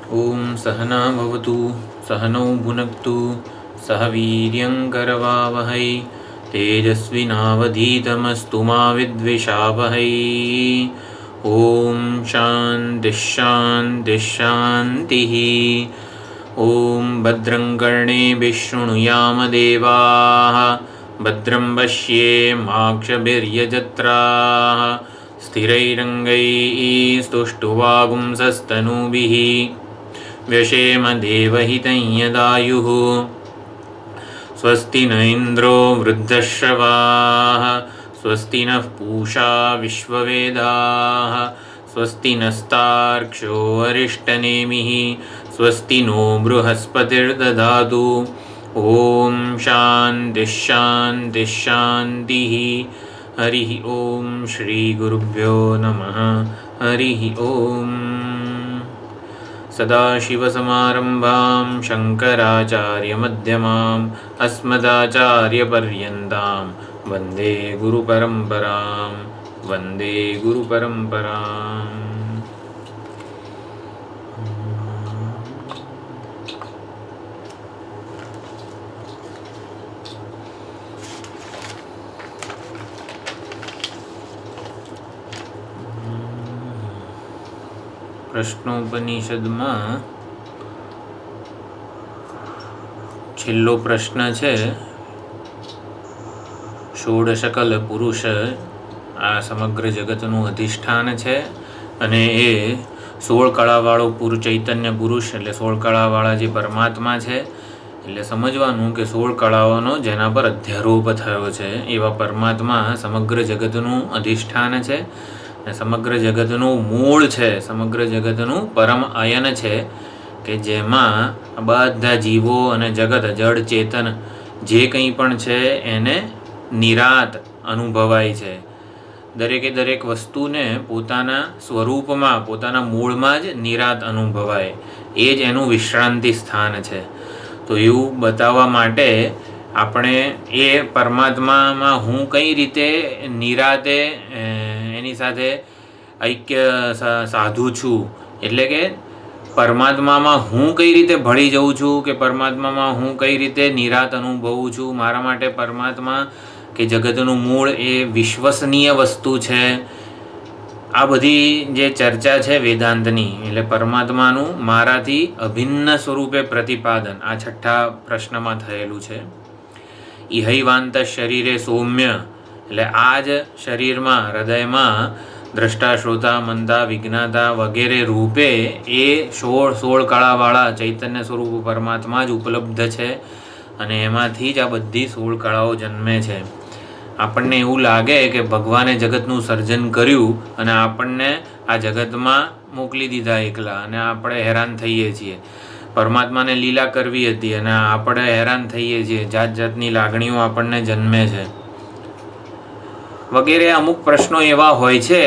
ओम सहना भवतु सहनौ भुनक्तु सह वीर्यङ्करवावहै तेजस्विनावधीतमस्तु मा विद्विषावहै। ओम शान्तिः शान्तिः शान्तिः। ओम भद्रं कर्णेभिः शृणुयाम देवाः भद्रं पश्येमाक्षभिर्यजत्राः स्थिरैरङ्गैः स्तुष्टुवागुंसस्तनूभिः व्यशेम देवहितं यदायुः। स्वस्ति न इन्द्रो वृद्धश्रवाः स्वस्ति नः पूषा विश्ववेदाः स्वस्ति नस्तार्क्ष्यो अरिष्टनेमिः स्वस्ति नो बृहस्पतिर्दधातु। ओम शान्तिः शान्तिः शान्तिः। हरिः ओम श्री गुरुभ्यो नमः। हरिः ओम। सदाशिवसमारम्भां शङ्कराचार्यमध्यमाम् अस्मदाचार्यपर्यन्तां वन्दे गुरुपरम्परां वन्दे गुरुपरम्पराम्। પ્રશ્નોપનિષદમાં છેલ્લો પ્રશ્ન છે, ષોડશકલ પુરુષ આ સમગ્ર જગતનું અધિષ્ઠાન છે અને એ 16 કળાવાળો ચૈતન્ય પુરુષ એટલે 16 કળાવાળા જે પરમાત્મા છે. એટલે સમજવાનું કે 16 કળાઓનો જેના પર અધ્યારોપ થયો છે એવા પરમાત્મા સમગ્ર જગતનું અધિષ્ઠાન છે, સમગ્ર જગતનું મૂળ છે, સમગ્ર જગતનું પરમ અયન છે કે જેમાં બધા જીવો અને જગત જડ ચેતન જે કંઈ પણ છે એને નિરાત અનુભવાય છે. દરેકે દરેક વસ્તુને પોતાના સ્વરૂપમાં પોતાના મૂળમાં જ નિરાત અનુભવાય, એ જ એનું વિશ્રાંતિ સ્થાન છે. તો એવું બતાવવા માટે આપણે એ પરમાત્મામાં હું કઈ રીતે નિરાતે એની સાથે ઐક્ય સાધું છું, એટલે કે પરમાત્મામાં હું કઈ રીતે ભળી જાઉં છું, કે પરમાત્મામાં હું કઈ રીતે નિરાત અનુભવું છું. મારા માટે પરમાત્મા કે જગતનું મૂળ એ વિશ્વસનીય વસ્તુ છે. આ બધી જે ચર્ચા છે વેદાંતની, એટલે પરમાત્માનું મારાથી અભિન્ન સ્વરૂપે પ્રતિપાદન આ છઠ્ઠા પ્રશ્નમાં થયેલું છે. ઇહૈવાંત શરીરે સૌમ્ય, એટલે આ જ શરીરમાં હૃદયમાં દ્રષ્ટા શ્રોતા મંતા વિજ્ઞાતા વગેરે રૂપે એ 16 કળાવાળા ચૈતન્ય સ્વરૂપ પરમાત્મા જ ઉપલબ્ધ છે અને એમાંથી જ આ બધી 16 કળાઓ જન્મે છે. આપણને એવું લાગે કે ભગવાને જગતનું સર્જન કર્યું અને આપણને આ જગતમાં મોકલી દીધા એકલા અને આપણે હેરાન થઈએ છીએ. પરમાત્માને લીલા કરવી હતી અને આપણે હેરાન થઈએ છીએ, જાત જાતની લાગણીઓ આપણને જન્મે છે વગેરે. અમુક પ્રશ્નો એવા હોય છે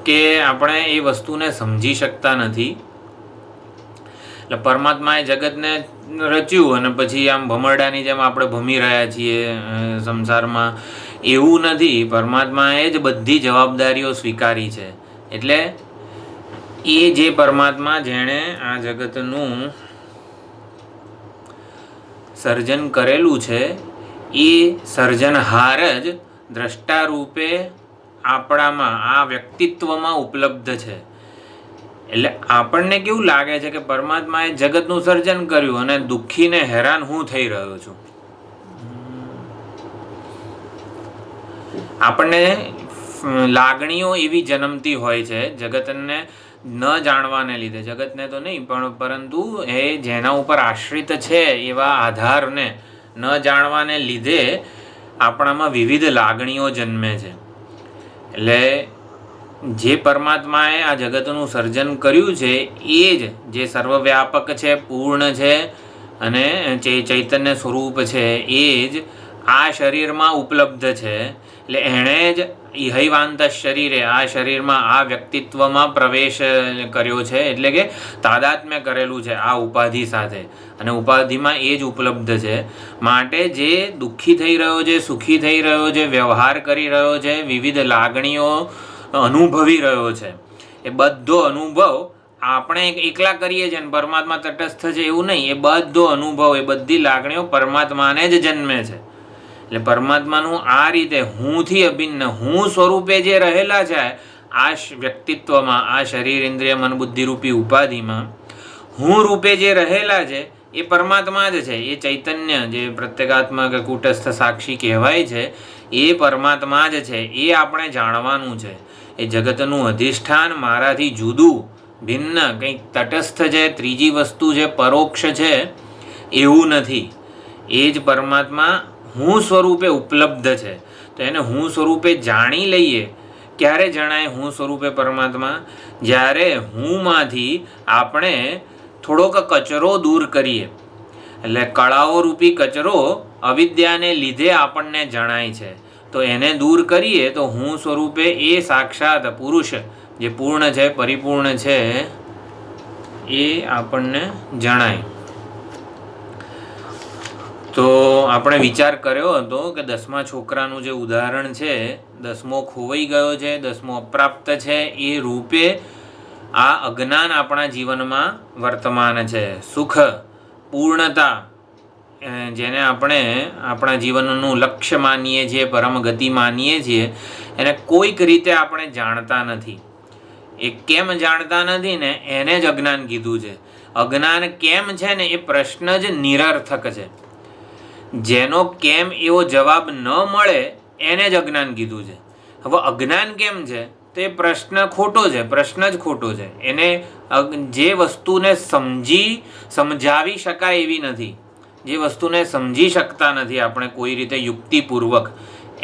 કે આપણે એ વસ્તુને સમજી શકતા નથી. એટલે પરમાત્માએ જગતને રચ્યું અને પછી આમ ભમરડાની જેમ આપણે ભમી રહ્યા છીએ સંસારમાં, એવું નથી. પરમાત્માએ જ બધી જવાબદારીઓ સ્વીકારી છે. એટલે એ જે પરમાત્મા જેણે આ જગતનું સર્જન કરેલું છે એ સર્જનહાર જ દ્રષ્ટા રૂપે આપણામાં આ વ્યક્તિત્વમાં ઉપલબ્ધ છે. એટલે આપણને કેવું લાગે છે કે પરમાત્માએ જગતનું સર્જન કર્યું અને દુઃખીને હેરાન હું થઈ રહ્યો છું. આપણને લાગણીઓ એવી જન્મતી હોય છે જગતને ન જાણવાને લીધે, જગતને તો નહીં પણ પરંતુ એ જેના ઉપર આશ્રિત છે એવા આધારને ન જાણવાને લીધે આપણામાં વિવિધ લાગણીઓ જન્મે છે. એટલે જે પરમાત્માએ આ જગતનું સર્જન કર્યું છે એ જ જે સર્વવ્યાપક છે, પૂર્ણ છે અને ચૈતન્ય સ્વરૂપ છે, એ જ આ શરીરમાં ઉપલબ્ધ છે. એટલે એણે જ ઇહૈવાંત શરીરે આ શરીરમાં આ વ્યક્તિત્વમાં પ્રવેશ કર્યો છે, એટલે કે તાદાત્મ્ય કરેલું છે આ ઉપાધિ સાથે અને ઉપાધિમાં એ જ ઉપલબ્ધ છે. માટે જે દુઃખી થઈ રહ્યો છે, સુખી થઈ રહ્યો છે, વ્યવહાર કરી રહ્યો છે, વિવિધ લાગણીઓ અનુભવી રહ્યો છે, એ બધો અનુભવ આપણે એકલા કરીએ છીએ ને પરમાત્મા તટસ્થ છે એવું નહીં. એ બધો અનુભવ, એ બધી લાગણીઓ પરમાત્માને જ જન્મે છે. એટલે પરમાત્માનું આ રીતે હુંથી અભિન્ન, હું સ્વરૂપે જે રહેલા છે આ વ્યક્તિત્વમાં, આ શરીર ઇન્દ્રિય મન બુદ્ધિ રૂપી ઉપાધિમાં હું રૂપે જે રહેલા છે એ પરમાત્મા જ છે. એ ચૈતન્ય જે પ્રત્યેગાત્મા કે કુટસ્થ સાક્ષી કહેવાય છે એ પરમાત્મા જ છે. એ આપણે જાણવાનું છે. એ જગતનું અધિષ્ઠાન મારાથી જુદું ભિન્ન કંઈક તટસ્થ છે, ત્રીજી વસ્તુ છે, પરોક્ષ છે એવું નથી. એ જ પરમાત્મા હું સ્વરૂપે ઉપલબ્ધ છે. તો એને હું સ્વરૂપે જાણી લઈએ. ક્યારે જણાય હું સ્વરૂપે પરમાત્મા? જ્યારે હુંમાંથી આપણે થોડોક કચરો દૂર કરીએ. એટલે કળાઓ રૂપી કચરો અવિદ્યાને લીધે આપણને જણાય છે. તો એને દૂર કરીએ તો હું સ્વરૂપે એ સાક્ષાત પુરુષ જે પૂર્ણ છે, પરિપૂર્ણ છે એ આપણને જણાય. તો આપણે વિચાર કર્યો હતો કે 10મા છોકરાનું જે ઉદાહરણ છે, 10મો ખોવાઈ ગયો છે, 10મો અપ્રાપ્ત છે, એ રૂપે આ અજ્ઞાન આપણા જીવનમાં વર્તમાન છે. સુખ, પૂર્ણતા, જેને આપણે આપણા જીવનનું લક્ષ્ય માનીએ છીએ, પરમ ગતિ માનીએ છીએ, એને કોઈક રીતે આપણે જાણતા નથી. એ કેમ જાણતા નથી ને એને જ અજ્ઞાન કીધું છે. અજ્ઞાન કેમ છે ને એ પ્રશ્ન જ નિરર્થક છે. જેનો કેમ એવો જવાબ ન મળે એને જ અજ્ઞાન કીધું છે. હવે અજ્ઞાન કેમ છે તે પ્રશ્ન ખોટો છે, પ્રશ્ન જ ખોટો છે. એને જે વસ્તુને સમજાવી શકાય એવી નથી, જે વસ્તુને સમજી શકતા નથી આપણે કોઈ રીતે યુક્તિપૂર્વક,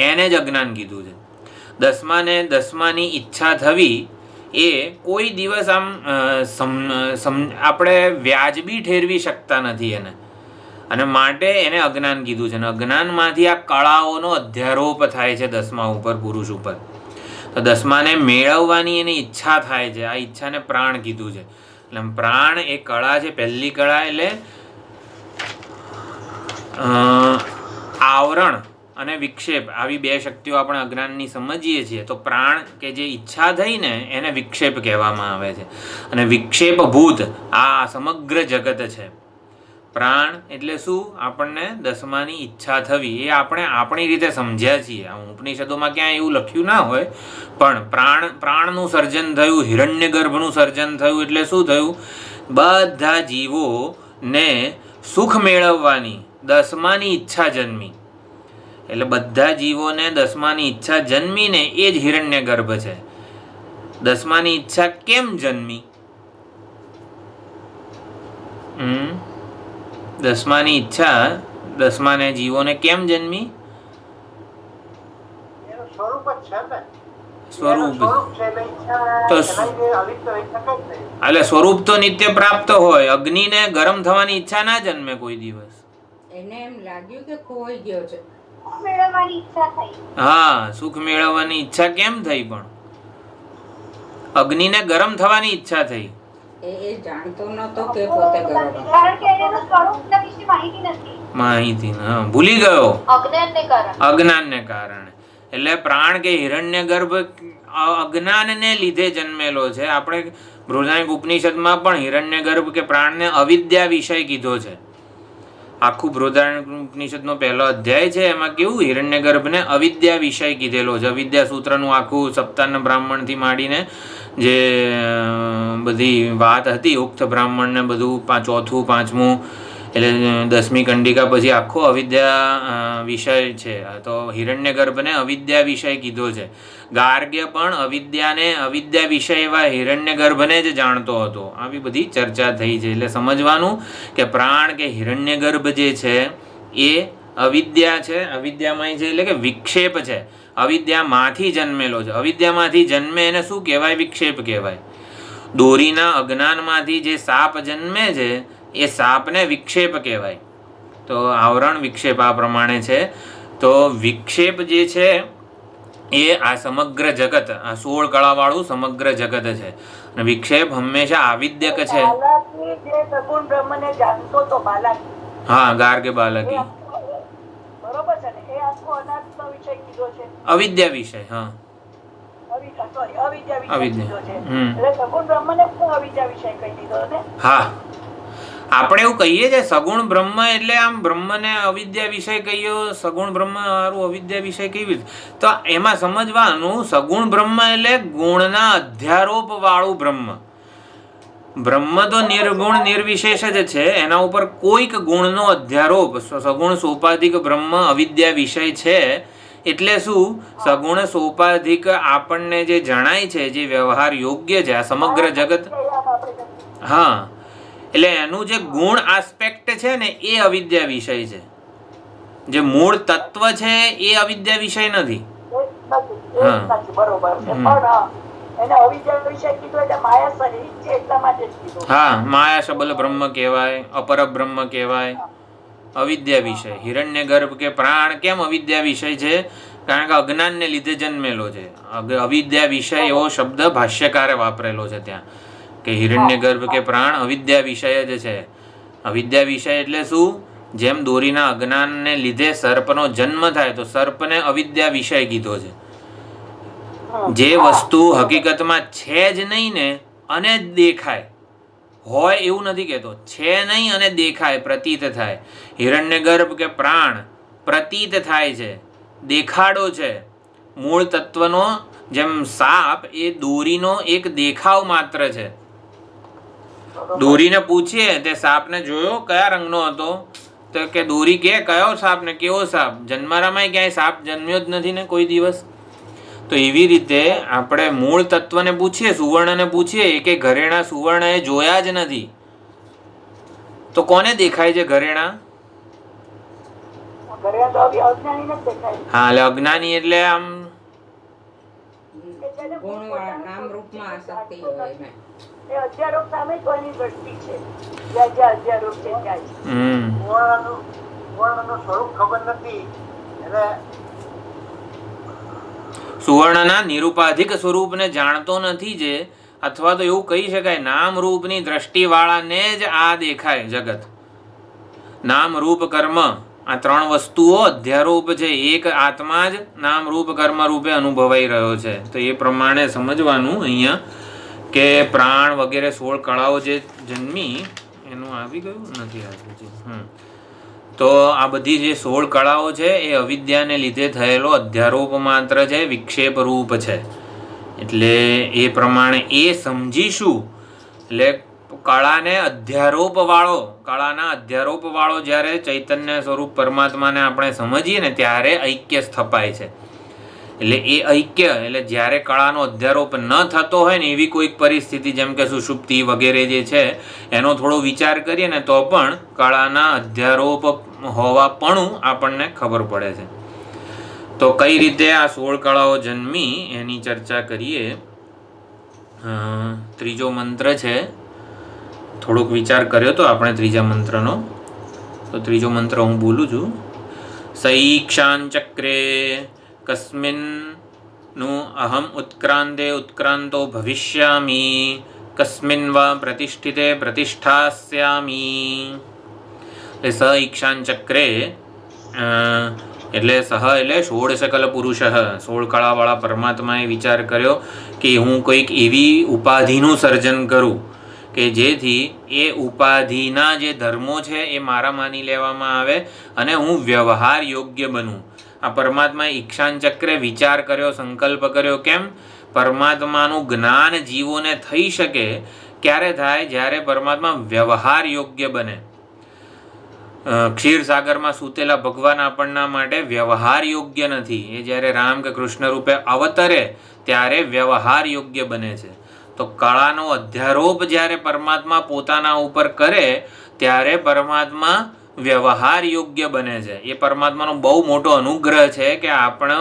એને જ અજ્ઞાન કીધું છે. 10માની ઈચ્છા થવી એ કોઈ દિવસ આમ આપણે વ્યાજબી ઠેરવી શકતા નથી એને, અને માટે એને અજ્ઞાન કીધું છે. અને અજ્ઞાનમાંથી આ કળાઓનો અધ્યારોપ થાય છે 10મા ઉપર, પુરુષ ઉપર. તો 10માને મેળવવાની એની ઈચ્છા થાય છે. આ ઈચ્છાને પ્રાણ કીધું છે. એટલે પ્રાણ એ કળા છે. પહેલી કળા એટલે આવરણ અને વિક્ષેપ, આવી બે શક્તિઓ આપણે અજ્ઞાનની સમજીએ છીએ. તો પ્રાણ કે જે ઈચ્છા થઈ ને એને વિક્ષેપ કહેવામાં આવે છે. અને વિક્ષેપભૂત આ સમગ્ર જગત છે. પ્રાણ એટલે શું? આપણને 10માની ઈચ્છા થવી. એ આપણે આપણી રીતે સમજ્યા છીએ. ઉપનિષદોમાં ક્યાંય એવું લખ્યું ના હોય, પણ પ્રાણનું સર્જન થયું, હિરણ્યગર્ભનું સર્જન થયું. એટલે શું થયું? બધા જીવોને સુખ મેળવવાની 10માની ઈચ્છા જન્મી. એટલે બધા જીવોને 10માની ઈચ્છા જન્મીને એ જ હિરણ્યગર્ભ છે. 10માની ઈચ્છા કેમ જન્મી? 10માની ઈચ્છા 10માને જીવોને કેમ જન્મી? સ્વરૂપ. તો એટલે સ્વરૂપ તો નિત્ય પ્રાપ્ત હોય. અગ્નિને ગરમ થવાની ઈચ્છા ના જન્મે કોઈ દિવસ. એને એમ લાગ્યું કે ખોઈ ગયો છે. હા, સુખ મેળવવાની ઈચ્છા કેમ થઈ? પણ અગ્નિને ગરમ થવાની ઈચ્છા થઈ. એ જાણતો નતો કે પોતે ગરમ, કારણ કે એને સ્વરૂપના વિશે માહિતી નથી. માહિતી ભૂલી ગયો અજ્ઞાનને કારણે. એટલે પ્રાણ કે હિરણ્યગર્ભ અજ્ઞાનને લીધે જન્મેલો છે. આપણે બૃહદારણ્યક ઉપનિષદમાં પણ હિરણ્યગર્ભ કે પ્રાણને અવિદ્યા વિષય કીધો છે. આખું બૃહદારણ્યક ઉપનિષદનો પહેલો અધ્યાય છે, એમાં કેવું હિરણ્યગર્ભને અવિદ્યા વિષય કીધેલો છે. અવિદ્યા સૂત્રનું આખું સપ્તાન બ્રાહ્મણથી માંડીને જે બધી વાત હતી, ઉક્ત બ્રાહ્મણને બધું 4થું 5મું એટલે 10મી કંડિકા પછી આખો અવિદ્યા વિષય છે. તો હિરણ્યગર્ભને અવિદ્યા વિષય કીધો છે. ગાર્ગ્ય પણ અવિદ્યા વિષય એવા હિરણ્યગર્ભને જ જાણતો હતો. આવી બધી ચર્ચા થઈ છે. એટલે સમજવાનું કે પ્રાણ કે હિરણ્યગર્ભ જે છે એ અવિદ્યા છે. અવિદ્યામાં છે એટલે કે વિક્ષેપ છે. અવિદ્યામાંથી જન્મેલો છે. અવિદ્યામાંથી જન્મે એને શું કહેવાય? વિક્ષેપ કહેવાય. દોરીના અજ્ઞાનમાંથી જે સાપ જન્મે છે એ સાપને વિક્ષેપ કહેવાય. તો આવરણ વિક્ષેપ આ પ્રમાણે છે. તો વિક્ષેપ જે છે એ આ સમગ્ર જગત, આ 16 કળાવાળું સમગ્ર જગત છે. અને વિક્ષેપ હંમેશા આવિદ્યક છે. હા, ગાર્ગ્ય બાલકી અવિદ્યા વિષય. હા, અવિદ્યા વિષય કીધો છે. હમ. એટલે સગુણ બ્રહ્મને પણ અવિદ્યા વિષય કહી દીધો ને. હા, આપણે એવું કહીએ છીએ સગુણ બ્રહ્મ એટલે આમ બ્રહ્મને અવિદ્યા વિષય કહીયો, સગુણ બ્રહ્મ હારું અવિદ્યા વિષય કેવી રીતે? તો એમાં સમજવાનું સગુણ બ્રહ્મ એટલે ગુણના અધ્યારોપ વાળું બ્રહ્મ. બ્રહ્મ તો નિર્ગુણ નિર્વિશેષ જ છે, એના ઉપર કોઈક ગુણનો અધ્યારોપ. સગુણ સોપાધિક બ્રહ્મ અવિદ્યા વિષય છે. એટલે શું? સગુણ સોપાધિક આપણને જે જણાય છે, જે વ્યવહાર યોગ્ય છે, આ સમગ્ર જગત, હા, એટલે એનું જે ગુણ આસ્પેક્ટ છે ને એ અવિદ્યા વિષય છે. જે મૂળ તત્વ છે એ અવિદ્યા વિષય નથી. હા, માયા સબલ બ્રહ્મ કહેવાય, અપર બ્રહ્મ કહેવાય, અવિદ્યા વિષય. હિરણ્યગર્ભ કે પ્રાણ કેમ અવિદ્યા વિષય છે? કારણ કે અજ્ઞાનને લીધે જન્મેલો છે. અવિદ્યા વિષય એવો શબ્દ ભાષ્યકારે વાપરેલો છે ત્યાં, કે હિરણ્યગર્ભ કે પ્રાણ અવિદ્યા વિષય જ છે. અવિદ્યા વિષય એટલે શું? જેમ દોરીના અજ્ઞાનને લીધે સર્પનો જન્મ થાય, તો સર્પને અવિદ્યા વિષય કીધો છે. જે વસ્તુ હકીકતમાં છે જ નહીં ને અને દેખાય હોય એવું નથી કહેતો, છે નહીં અને દેખાય, પ્રતીત થાય. હિરણ્યગર્ભ કે પ્રાણ પ્રતીત થાય છે, દેખાડો છે. મૂળ તત્વનો જેમ સાપ એ દોરીનો એક દેખાવ માત્ર છે. દોરીને પૂછીએ તે સાપને જોયો કયા રંગનો હતો, તો કે દોરી કે કયો સાપ ને કેવો સાપ? જન્મારામાં ક્યાંય સાપ જન્મ્યો જ નથી ને કોઈ દિવસ. તો એવી રીતે આપણે મૂળ તત્વને પૂછીએ, સુવર્ણને પૂછીએ કે ઘરેણા સુવર્ણ એ જોયા જ નથી, તો કોને દેખાય છે ઘરેણા? હા, એટલે અજ્ઞાની એટલે આમ ગુણવાળા નામ રૂપમાં આસક્તિ હોય એને. સુવર્ણના નિરુપાધિક સ્વરૂપને જાણતો નથી જે, અથવા તો એવું કહી શકાય નામ રૂપની દ્રષ્ટિવાળાને જ આ દેખાય જગત. નામ રૂપ કર્મ આ ત્રણ વસ્તુઓ અધ્યારોપ છે. એક આત્મા જ નામ રૂપ કર્મ રૂપે અનુભવાઈ રહ્યો છે. તો એ પ્રમાણે સમજવાનું અહીંયા કે પ્રાણ વગેરે 16 કળાઓ જે જન્મી, એનું આવી ગયું નથી આવ્યું. તો આ બધી જે 16 કળાઓ છે એ અવિદ્યાને લીધે થયેલો અધ્યારોપ માત્ર છે, વિક્ષેપ રૂપ છે. એટલે એ પ્રમાણે એ સમજીશું. એટલે કળાને અધ્યારોપ વાળો, કળાના અધ્યારોપ વાળો જ્યારે ચૈતન્ય સ્વરૂપ પરમાત્માને આપણે સમજીએ ને ત્યારે ઐક્ય સ્થપાય છે. એટલે એ ઐક્ય એટલે જ્યારે કળાનો અધ્યારોપ ન થતો હોય ને એવી કોઈક પરિસ્થિતિ, જેમ કે સુષુપ્તિ વગેરે જે છે, એનો થોડો વિચાર કરીએ ને તો પણ કળાના અધ્યારોપ હોવાપણું આપણને ખબર પડે છે. તો કઈ રીતે આ 16 કળાઓ જન્મી એની ચર્ચા કરીએ. ત્રીજો મંત્ર છે, થોડોક વિચાર કર્યો તો આપણે ત્રીજા મંત્રનો. તો ત્રીજો મંત્ર હું બોલું છું. સૈક્ષાન ચક્રે કસ્મિન્નું અહમ ઉત્ક્રાંતો ભવિષ્યામિ, કસ્મિન વા પ્રતિષ્ઠિતે પ્રતિષ્ઠાસ્યામિ. એટલે સ ઈક્ષાન ચક્રે એટલે સહ એટલે 16 સકલ પુરુષ, 16 કળાવાળા પરમાત્માએ વિચાર કર્યો કે હું કોઈક એવી ઉપાધિનું સર્જન કરું કે જેથી એ ઉપાધિના જે ધર્મો છે એ મારા માની લેવામાં આવે અને હું વ્યવહાર યોગ્ય બનું. આ પરમાત્માએ ઈક્ષાન ચક્રે વિચાર કર્યો, સંકલ્પ કર્યો. કેમ? પરમાત્માનું જ્ઞાન જીવોને થઈ શકે ક્યારે થાય? જ્યારે પરમાત્મા વ્યવહાર યોગ્ય બને. ક્ષીરસાગરમાં સૂતેલા ભગવાન આપણના માટે વ્યવહાર યોગ્ય નથી. એ જ્યારે રામ કે કૃષ્ણ રૂપે અવતરે ત્યારે વ્યવહાર યોગ્ય બને છે. તો કળાનો અધ્યારોપ જ્યારે પરમાત્મા પોતાના ઉપર કરે ત્યારે પરમાત્મા વ્યવહાર યોગ્ય બને છે. એ પરમાત્માનો બહુ મોટો અનુગ્રહ છે કે આપણે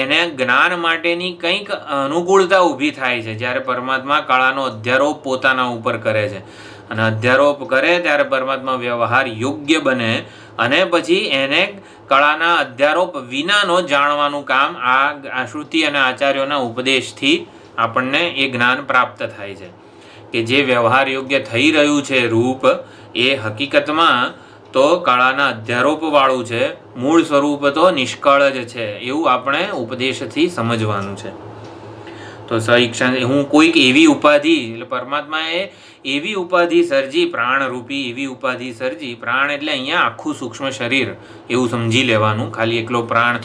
એને જ્ઞાન માટેની કંઈક અનુકૂળતા ઊભી થાય છે જ્યારે પરમાત્મા કળાનો અધ્યારોપ પોતાના ઉપર કરે છે. અને અધ્યારોપ કરે ત્યારે પરમાત્મા વ્યવહાર યોગ્ય બને અને પછી એને કળાના અધ્યારોપ વિનાનો જાણવાનું કામ આ શ્રુતિ અને આચાર્યોના ઉપદેશથી આપણને એ જ્ઞાન પ્રાપ્ત થાય છે કે જે વ્યવહાર યોગ્ય થઈ રહ્યું છે રૂપ એ હકીકતમાં તો કળાના અધ્યારોપવાળું છે, મૂળ સ્વરૂપ તો નિષ્કળ જ છે. એવું આપણે ઉપદેશથી સમજવાનું છે. તો સ ઈક્ષા હું કોઈક એવી ઉપાધિ એટલે પરમાત્માએ એવી ઉપાધિ સર્જી, પ્રાણરૂપી એવી ઉપાધિ સર્જી. પ્રાણ એટલે અહીંયા આખું સૂક્ષ્મ શરીર એવું સમજી લેવાનું. ખાલી એકલો પ્રાણ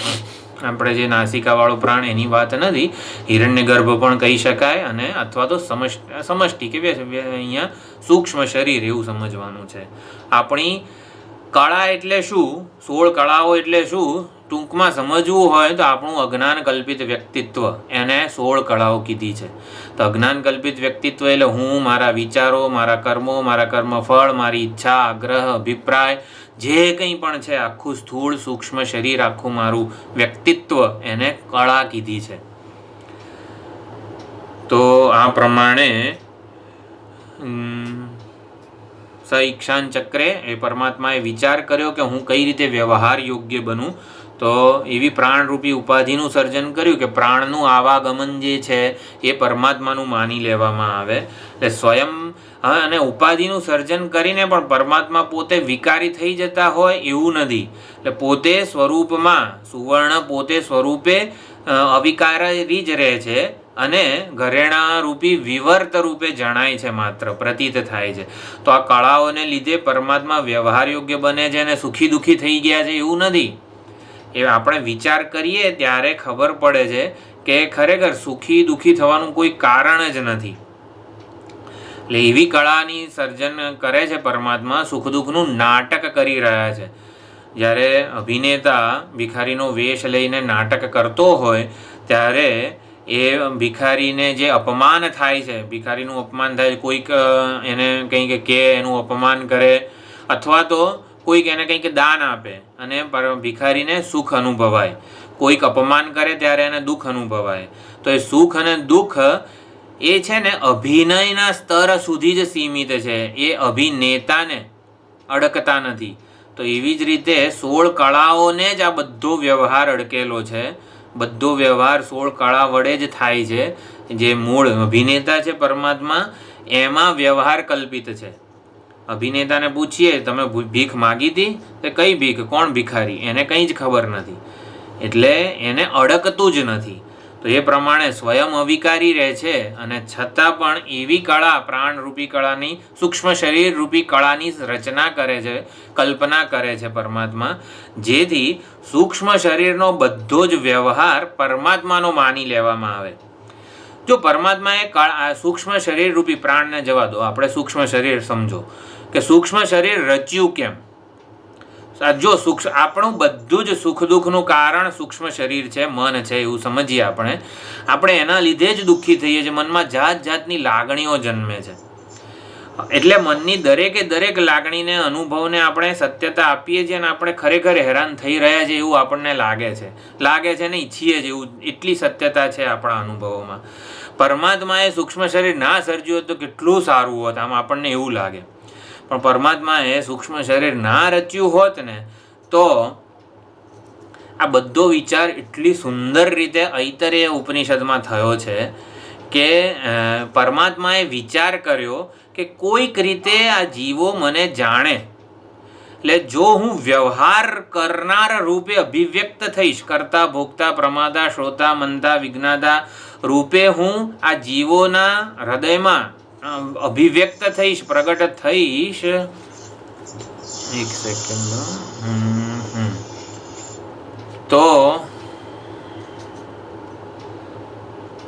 આપણે જે નાસિકાવાળો પ્રાણ એની વાત નથી. હિરણ્યગર્ભ પણ કહી શકાય અને અથવા તો સમષ્ટિ કે અહીંયા સૂક્ષ્મ શરીર એવું સમજવાનું છે. આપણી કળા એટલે શું, 16 કળાઓ એટલે શું, ટૂંકમાં સમજવું હોય તો આપણું અજ્ઞાન કલ્પિત વ્યક્તિત્વ એને 16 કળાઓ કીધી છે. તો અજ્ઞાન કલ્પિત વ્યક્તિત્વ એટલે હું, મારા વિચારો, મારા કર્મો, મારા કર્મફળ, મારી ઈચ્છા, આગ્રહ, અભિપ્રાય જે કંઈ પણ છે આખું સ્થૂળ સૂક્ષ્મ શરીર, આખું મારું વ્યક્તિત્વ એને કળા કીધી છે. તો આ પ્રમાણે સ ઈક્ષાન ચક્રે એ પરમાત્માએ વિચાર કર્યો કે હું કઈ રીતે વ્યવહાર યોગ્ય બનું. તો એવી પ્રાણરૂપી ઉપાધિનું સર્જન કર્યું કે પ્રાણનું આવાગમન જે છે એ પરમાત્માનું માની લેવામાં આવે. એટલે સ્વયં અને ઉપાધિનું સર્જન કરીને પણ પરમાત્મા પોતે વિકારી થઈ જતા હોય એવું નથી. એટલે પોતે સ્વરૂપમાં સુવર્ણ પોતે સ્વરૂપે અવિકારી જ રહે છે અને ઘરેણા રૂપી વિવર્ત રૂપે જણાય છે, માત્ર પ્રતીત થાય છે. તો આ કળાઓને લીધે પરમાત્મા વ્યવહાર યોગ્ય બને છે અને સુખી દુઃખી થઈ ગયા છે એવું નથી. એ આપણે વિચાર કરીએ ત્યારે ખબર પડે છે કે ખરેખર સુખી દુઃખી થવાનું કોઈ કારણ જ નથી. એટલે એવી કળાની સર્જન કરે છે પરમાત્મા, સુખ દુઃખનું નાટક કરી રહ્યા છે. જ્યારે અભિનેતા ભિખારીનો વેશ લઈને નાટક કરતો હોય ત્યારે એ ભિખારીને જે અપમાન થાય છે, ભિખારીનું અપમાન થાય, કોઈક એને કંઈક કે એનું અપમાન કરે અથવા તો કોઈક એને કંઈક દાન આપે અને ભિખારીને સુખ અનુભવાય, કોઈક અપમાન કરે ત્યારે એને દુઃખ અનુભવાય. તો એ સુખ અને દુઃખ એ છે ને અભિનયના સ્તર સુધી જ સીમિત છે, એ અભિનેતાને અડકતા નથી. તો એવી જ રીતે 16 કળાઓને જ આ બધો વ્યવહાર અડકેલો છે. બધો વ્યવહાર 16 કળા વડે જ થાય છે. જે મૂળ અભિનેતા છે પરમાત્મા એમાં વ્યવહાર કલ્પિત છે. અભિનેતાને પૂછીએ તમે ભીખ માગી હતી, તો કઈ ભીખ, કોણ ભિખારી, એને કંઈ જ ખબર નથી. એટલે એને અડકતું જ નથી. તો એ પ્રમાણે સ્વયં અવિકારી રહે છે અને છતાં પણ એવી કળા પ્રાણરૂપી કળાની, સૂક્ષ્મ શરીર રૂપી કળાની રચના કરે છે, કલ્પના કરે છે પરમાત્મા, જેથી સૂક્ષ્મ શરીરનો બધો જ વ્યવહાર પરમાત્માનો માની લેવામાં આવે. જો પરમાત્માએ સૂક્ષ્મ શરીર રૂપી પ્રાણને જવા દો, આપણે સૂક્ષ્મ શરીર સમજો કે સૂક્ષ્મ શરીર રચ્યું કેમ. જો આપણું બધું જ સુખ દુઃખનું કારણ સૂક્ષ્મ શરીર છે, મન છે એવું સમજીએ આપણે એના લીધે જ દુઃખી થઈએ છીએ. મનમાં જાત જાતની લાગણીઓ જન્મે છે. એટલે મનની દરેકે દરેક લાગણીને, અનુભવને આપણે સત્યતા આપીએ છીએ અને આપણે ખરેખર હેરાન થઈ રહ્યા છીએ એવું આપણને લાગે છે ને ઈચ્છીએ છીએ એવું. એટલી સત્યતા છે આપણા અનુભવોમાં. પરમાત્માએ સૂક્ષ્મ શરીર ના સર્જ્યું હોત તો કેટલું સારું હોત, આમ આપણને એવું લાગે. પણ પરમાત્માએ સૂક્ષ્મ શરીર ના રચ્યું હોત ને તો આ બધો વિચાર એટલી સુંદર રીતે ઐતરેય ઉપનિષદમાં થયો છે કે પરમાત્માએ વિચાર કર્યો કે કોઈક રીતે આ જીવો મને જાણે. એટલે જો હું વ્યવહાર કરનાર રૂપે અભિવ્યક્ત થઈશ, કરતા ભોગતા પ્રમાદા શ્રોતા મનતા વિજ્ઞાતા રૂપે હું આ જીવોના હૃદયમાં અભિવ્યક્ત થઈશ, પ્રગટ થઈશ. એક સેકન્ડ. તો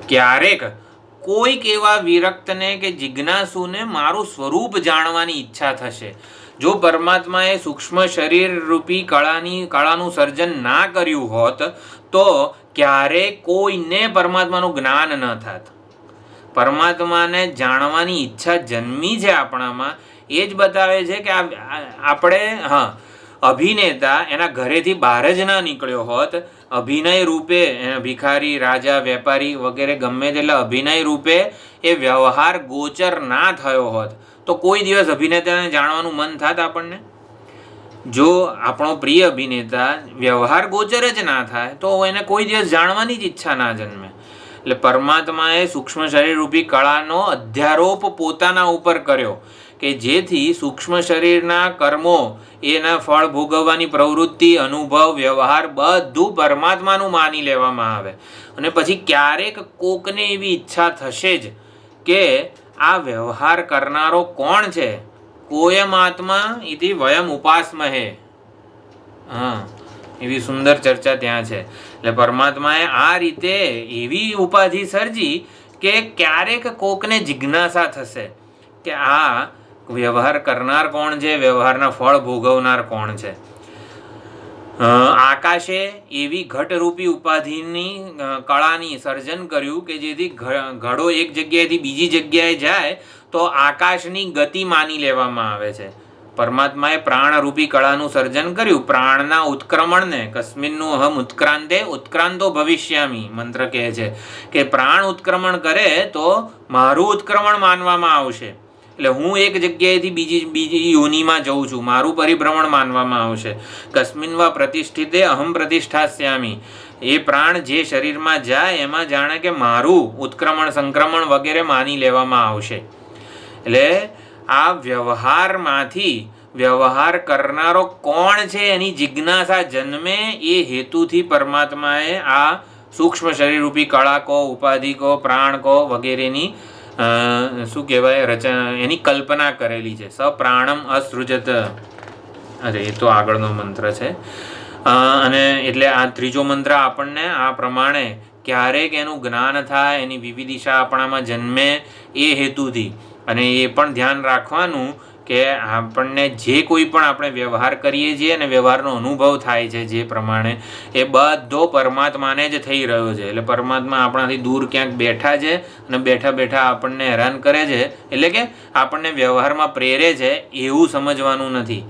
ક્યારેક કોઈક એવા વિરક્તને કે જિજ્ઞાસુને મારું સ્વરૂપ જાણવાની ઈચ્છા થશે. જો પરમાત્માએ સૂક્ષ્મ શરીર રૂપી કળાનું સર્જન ના કર્યું હોત તો ક્યારેય કોઈને પરમાત્માનું જ્ઞાન ન થાત. પરમાત્માને જાણવાની ઈચ્છા જન્મી છે આપણામાં, એ જ બતાવે છે કે આપણે અભિનેતા એના ઘરેથી બહાર જ ના નીકળ્યો હોત, અભિનય રૂપે ભિખારી, રાજા, વેપારી વગેરે ગમે તેટલા અભિનય રૂપે એ વ્યવહાર ગોચર ના થયો હોત તો કોઈ દિવસ અભિનેતાને જાણવાનું મન થાત આપણને. જો આપણો પ્રિય અભિનેતા વ્યવહાર ગોચર જ ના થાય તો એને કોઈ દિવસ જાણવાની જ ઈચ્છા ના જન્મે. એટલે પરમાત્માએ સૂક્ષ્મ શરીર રૂપી કળાનો અધ્યારોપ પોતાના ઉપર કર્યો કે જેથી સૂક્ષ્મ શરીરના કર્મો, એના ફળ ભોગવવાની પ્રવૃત્તિ, અનુભવ, વ્યવહાર બધું પરમાત્માનું માની લેવામાં આવે. અને પછી ક્યારેક કોકને એવી ઈચ્છા થશે જ કે આ વ્યવહાર કરનારો કોણ છે, કોયમ આત્મા ઇતિ વયમ ઉપાસમહે. હા, એવી સુંદર ચર્ચા ત્યાં છે. એટલે પરમાત્માએ આ રીતે એવી ઉપાધિ સર્જી કે ક્યારેક કોકને જિજ્ઞાસા થશે કે આ વ્યવહાર કરનાર કોણ છે, વ્યવહારના ફળ ભોગવનાર કોણ છે. આકાશે એવી ઘટરૂપી ઉપાધિની કળાની સર્જન કર્યું કે જેથી ઘડો એક જગ્યાએથી બીજી જગ્યાએ જાય તો આકાશની ગતિ માની લેવામાં આવે છે. પરમાત્માએ પ્રાણરૂપી કળાનું સર્જન કર્યું. પ્રાણના ઉત્ક્રમણને કસ્મિન્નું અહમ ઉત્ક્રાંતે ઉત્ક્રાંતો ભવિષ્યામી મંત્ર કહે છે કે પ્રાણ ઉત્ક્રમણ કરે તો મારું ઉત્ક્રમણ માનવામાં આવશે. એટલે હું એક જગ્યાએથી બીજી યોનિમાં જઉં છું, મારું પરિભ્રમણ માનવામાં આવશે. કસ્મિન્વા પ્રતિષ્ઠિતે અહમ પ્રતિષ્ઠાસ્યામી. એ પ્રાણ જે શરીરમાં જાય એમાં જાણે કે મારું ઉત્ક્રમણ સંક્રમણ વગેરે માની લેવામાં આવશે. એટલે આ વ્યવહારમાંથી વ્યવહાર કરનારો કોણ છે એની જિજ્ઞાસા જન્મે એ હેતુથી પરમાત્માએ આ સૂક્ષ્મ શરીરરૂપી કળા કહો, ઉપાધિ કહો, પ્રાણ કહો વગેરેની શું કહેવાય એની કલ્પના કરેલી છે. સ પ્રાણમ અસૃજત. અરે એ તો આગળનો મંત્ર છે. અને એટલે આ ત્રીજો મંત્ર આપણને આ પ્રમાણે ક્યારેક એનું જ્ઞાન થાય, એની વિવિધિશા આપણામાં જન્મે એ હેતુથી. અને એ પણ ધ્યાન રાખવાનું કે આપણને જે કોઈ પણ આપણે વ્યવહાર કરીએ છીએ અને વ્યવહારનો અનુભવ થાય છે જે પ્રમાણે, એ બધો પરમાત્માને જ થઈ રહ્યો છે. એટલે પરમાત્મા આપણાથી દૂર ક્યાંક બેઠા છે અને બેઠા બેઠા આપણને હેરાન કરે છે, એટલે કે આપણને વ્યવહારમાં પ્રેરે છે એવું સમજવાનું નથી.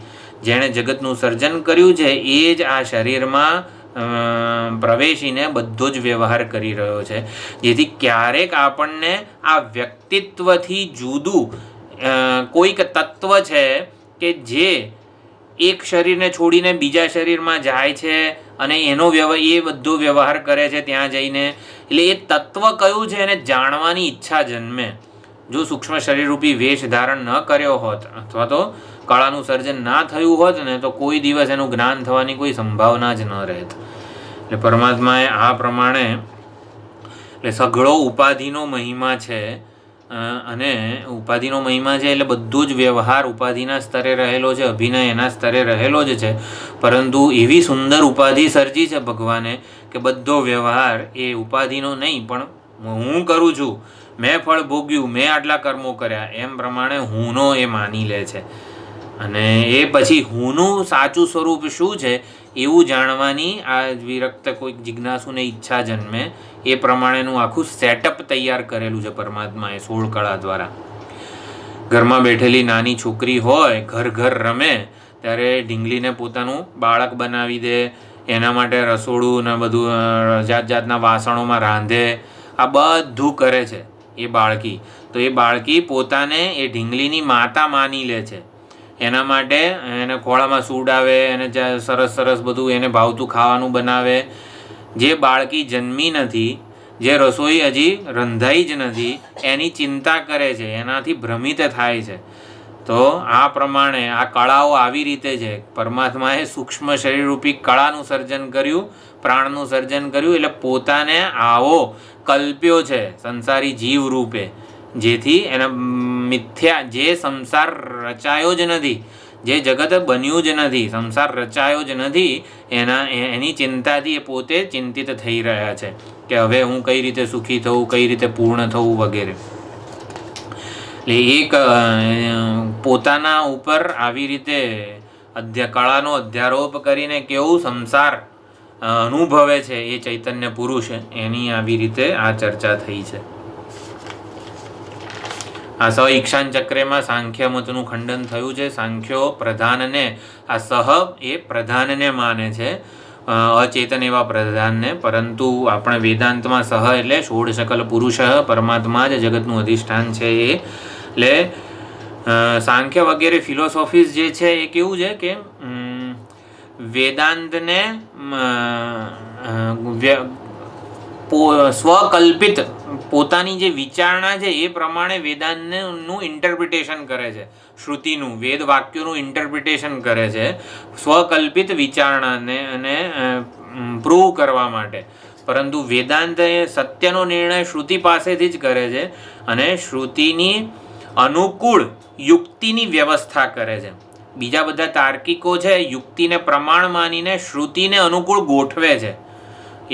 જેણે જગતનું સર્જન કર્યું છે એ જ આ શરીરમાં પ્રવેશીને બધો જ વ્યવહાર કરી રહ્યો છે. જેથી ક્યારેક આપણને આ વ્યક્તિત્વથી જુદું કોઈક તત્વ છે કે જે એક શરીરને છોડીને બીજા શરીરમાં જાય છે અને એનો એ બધો વ્યવહાર કરે છે ત્યાં જઈને. એટલે એ તત્વ કયું છે એને જાણવાની ઈચ્છા જન્મે. જો સૂક્ષ્મ શરીરરૂપી વેશ ધારણ ન કર્યો હોત અથવા તો કળાનું સર્જન ના થયું હોત ને તો કોઈ દિવસ એનું જ્ઞાન થવાની કોઈ સંભાવના જ ન રહેત. એટલે પરમાત્માએ આ પ્રમાણે એટલે સઘળો ઉપાધિનો મહિમા છે. અને ઉપાધિનો મહિમા છે એટલે બધું જ વ્યવહાર ઉપાધિના સ્તરે રહેલો છે, અભિનય એના સ્તરે રહેલો જ છે. પરંતુ એવી સુંદર ઉપાધિ સર્જી છે ભગવાને કે બધો વ્યવહાર એ ઉપાધિનો નહીં પણ હું કરું છું, મેં ફળ ભોગ્યું, મેં આટલા કર્મો કર્યા એમ પ્રમાણે હુંનો એ માની લે છે. અને એ પછી હુંનું સાચું સ્વરૂપ શું છે એવું જાણવાની આ વિરક્ત કોઈક જિજ્ઞાસુને ઈચ્છા જન્મે એ પ્રમાણેનું આખું સેટઅપ તૈયાર કરેલું છે પરમાત્માએ 16 કળા દ્વારા. ઘરમાં બેઠેલી નાની છોકરી હોય, ઘર ઘર રમે ત્યારે ઢીંગલીને પોતાનું બાળક બનાવી દે, એના માટે રસોડું ને બધું જાત જાતના વાસણોમાં રાંધે, આ બધું કરે છે એ બાળકી. તો એ બાળકી પોતાને એ ઢીંગલીની માતા માની લે છે. એના માટે એને ખોળામાં સૂડાવે, એને સરસ સરસ બધું એને ભાવતું ખાવાનું બનાવે. જે બાળકી જન્મી નથી, જે રસોઈ હજી રંધાઈ જ નથી, એની ચિંતા કરે છે, એનાથી ભ્રમિત થાય છે. તો આ પ્રમાણે આ કળાઓ આવી રીતે છે. પરમાત્માએ સૂક્ષ્મ શરીરરૂપી કળાનું સર્જન કર્યું, પ્રાણનું સર્જન કર્યું, એટલે પોતાને આવો કલ્પ્યો છે સંસારી જીવ રૂપે. જેથી એના મિથ્યા જે સંસાર રચાયો જ નથી, જે જગત બન્યું જ નથી, સંસાર રચાયો જ નથી, એની ચિંતાથી એ પોતે ચિંતિત થઈ રહ્યા છે કે હવે હું કઈ રીતે સુખી થવું, કઈ રીતે પૂર્ણ થવું વગેરે. એટલે એક પોતાના ઉપર આવી રીતે કળાનો અધ્યારોપ કરીને કેવું સંસાર અનુભવે છે એ ચૈતન્ય પુરુષ, એની આવી રીતે આ ચર્ચા થઈ છે. આ સહ ઈક્ષાન ચક્રમાં સાંખ્ય મતનું ખંડન થયું છે. સાંખ્યો પ્રધાનને, આ સહ એ પ્રધાનને માને છે, અચેતન એવા પ્રધાનને. પરંતુ આપણે વેદાંતમાં સહ એટલે 16 શકલ પુરુષ, પરમાત્મા જ જગતનું અધિષ્ઠાન છે એ. એટલે સાંખ્ય વગેરે ફિલોસોફીઝ જે છે એ કેવું છે કે વેદાંતને સ્વકલ્પિત પોતાની જે વિચારણા છે એ પ્રમાણે વેદાંતનું ઇન્ટરપ્રિટેશન કરે છે, શ્રુતિનું, વેદ વાક્યોનું ઇન્ટરપ્રિટેશન કરે છે સ્વકલ્પિત વિચારણાને અને પ્રૂવ કરવા માટે. પરંતુ વેદાંત એ સત્યનો નિર્ણય શ્રુતિ પાસેથી જ કરે છે અને શ્રુતિની અનુકૂળ યુક્તિની વ્યવસ્થા કરે છે. બીજા બધા તાર્કિકો છે યુક્તિને પ્રમાણ માનીને શ્રુતિને અનુકૂળ ગોઠવે છે.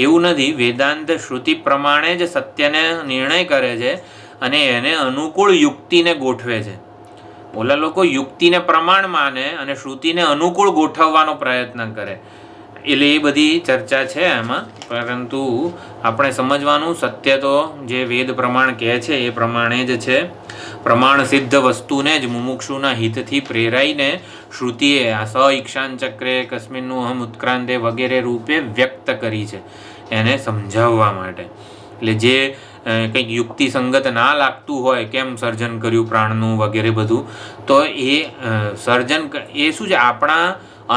એવું નથી. વેદાંત શ્રુતિ પ્રમાણે જ સત્યને નિર્ણય કરે છે અને એને અનુકૂળ યુક્તિને ગોઠવે છે. ઓલા લોકો યુક્તિને પ્રમાણ માને અને શ્રુતિને અનુકૂળ ગોઠવવાનો પ્રયત્ન કરે. એટલે એ બધી ચર્ચા છે એમાં. પરંતુ આપણે સમજવાનું સત્ય તો જે વેદ પ્રમાણ કહે છે એ પ્રમાણે જ છે. પ્રમાણ સિદ્ધ વસ્તુને જ મુમુક્ષુના હિતથી પ્રેરાઈને શ્રુતિએ આ સ ઈક્ષાન ચક્રે કસ્મિન્નું અહમ ઉત્ક્રાંતે વગેરે રૂપે વ્યક્ત કરી છે, એને સમજાવવા માટે. એટલે જે કંઈક યુક્તિસંગત ના લાગતું હોય, કેમ સર્જન કર્યું પ્રાણનું વગેરે બધું, તો એ સર્જન એ શું છે, આપણા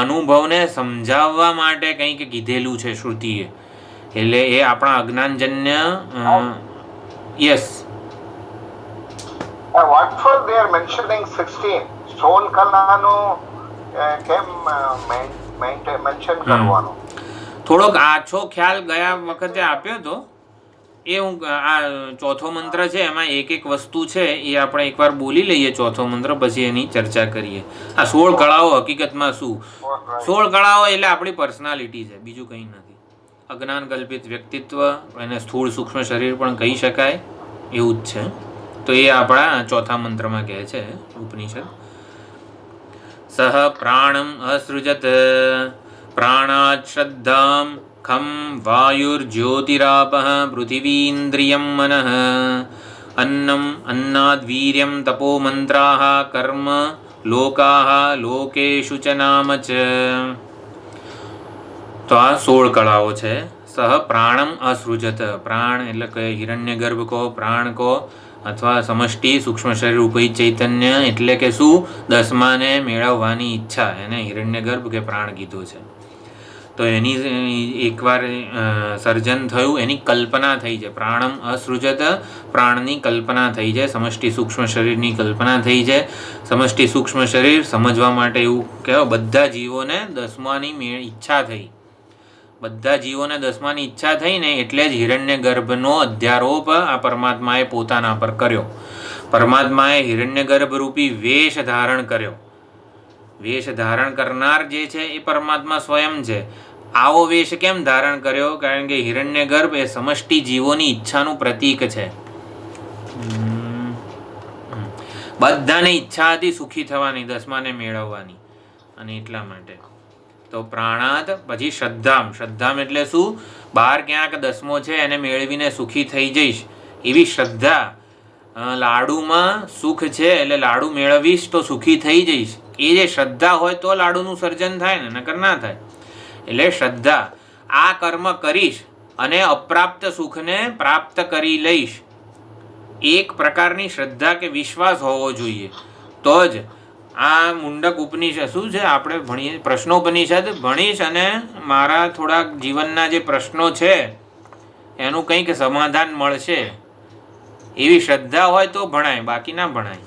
અનુભવને સમજાવવા માટે કંઈક કીધેલું છે શ્રુતિએ. એટલે એ આપણા અજ્ઞાનજન્ય yes. What for they are mentioning 16? સોલ કલાનું કેમ મેન્શન કરવાનું? થોડોક આછો ખ્યાલ ગયા વખતે આપ્યો તો એ હું આ ચોથો મંત્ર છે એમાં એક એક વસ્તુ છે એ આપણે એકવાર બોલી લઈએ ચોથો મંત્ર, પછી એની ચર્ચા કરીએ. આ 16 કળાઓ હકીકતમાં શું? 16 કળાઓ એટલે આપણી પર્સનાલિટી છે, બીજું કંઈ નથી. અજ્ઞાન કલ્પિત વ્યક્તિત્વ, એને સ્થૂળ સૂક્ષ્મ શરીર પણ કહી શકાય, એવું જ છે. તો એ આપણા ચોથા મંત્રમાં કહે છે ઉપનિષદ. સહ પ્રાણમ અસૃજત પ્રાણાત શ્રદ્ધામ ખમ વાયુર્જ્યોતિરાપઃ પૃથિવીન્દ્રિયમ મનઃ અન્નમ અન્નાદ વીર્યમ તપો મંત્રાઃ કર્મ લોકાઃ લોકેષુ ચ નામ ચ. તો આ 16 કળાઓ છે. સહ પ્રાણમ અસૃજત, પ્રાણ એટલે કે હિરણ્યગર્ભ કહો, પ્રાણ કહો, અથવા સમષ્ટિ સૂક્ષ્મ શરીર ઉપહિત ચૈતન્ય એટલે કે શું? દસમાને મેળવવાની ઈચ્છા, એને હિરણ્યગર્ભ કે પ્રાણ કીધું છે. તો એની એકવાર સર્જન થયું, એની કલ્પના થઈ છે. પ્રાણમ અસૃજત, પ્રાણની કલ્પના થઈ છે. સમષ્ટિ સૂક્ષ્મ શરીરની કલ્પના થઈ છે. સમષ્ટિ સૂક્ષ્મ શરીર સમજવા માટે એવું કહેવાય, બધા જીવોને દસમાની ઈચ્છા થઈ. બધા જીવોને દસમાની ઈચ્છા થઈ ને એટલે જ હિરણ્ય ગર્ભનો અધ્યારોપ આ પરમાત્માએ પોતાના પર કર્યો. પરમાત્માએ હિરણ્ય ગર્ભ રૂપી વેશ ધારણ કર્યો. વેશ ધારણ કરનાર જે છે એ પરમાત્મા સ્વયં છે. આવો વેશ કેમ ધારણ કર્યો? કારણ કે હિરણ્ય ગર્ભ એ સમષ્ટિ જીવોની ઈચ્છાનું પ્રતીક છે. બધાને ઈચ્છા હતી સુખી થવાની, દસમાને મેળવવાની, અને એટલા માટે. તો પ્રાણાત, પછી શ્રદ્ધામ. શ્રદ્ધામ એટલે શું? બહાર ક્યાંક દસમો છે એને મેળવીને સુખી થઈ જઈશ એવી શ્રદ્ધા. લાડુમાં સુખ છે એટલે લાડુ મેળવીશ તો સુખી થઈ જઈશ, એ જે શ્રદ્ધા હોય તો લાડુનું સર્જન થાય ને, નકર ના થાય. એટલે શ્રદ્ધા, આ કર્મ કરીશ અને અપ્રાપ્ત સુખને પ્રાપ્ત કરી લઈશ, એક પ્રકારની શ્રદ્ધા કે વિશ્વાસ હોવો જોઈએ. તો જ આ મુંડક ઉપનિષદ શું છે, આપણે ભણીએ પ્રશ્નોપનિષદ ભણીશ અને મારા થોડાક જીવનના જે પ્રશ્નો છે એનું કંઈક સમાધાન મળશે એવી શ્રદ્ધા હોય તો ભણાય, બાકી ના ભણાય.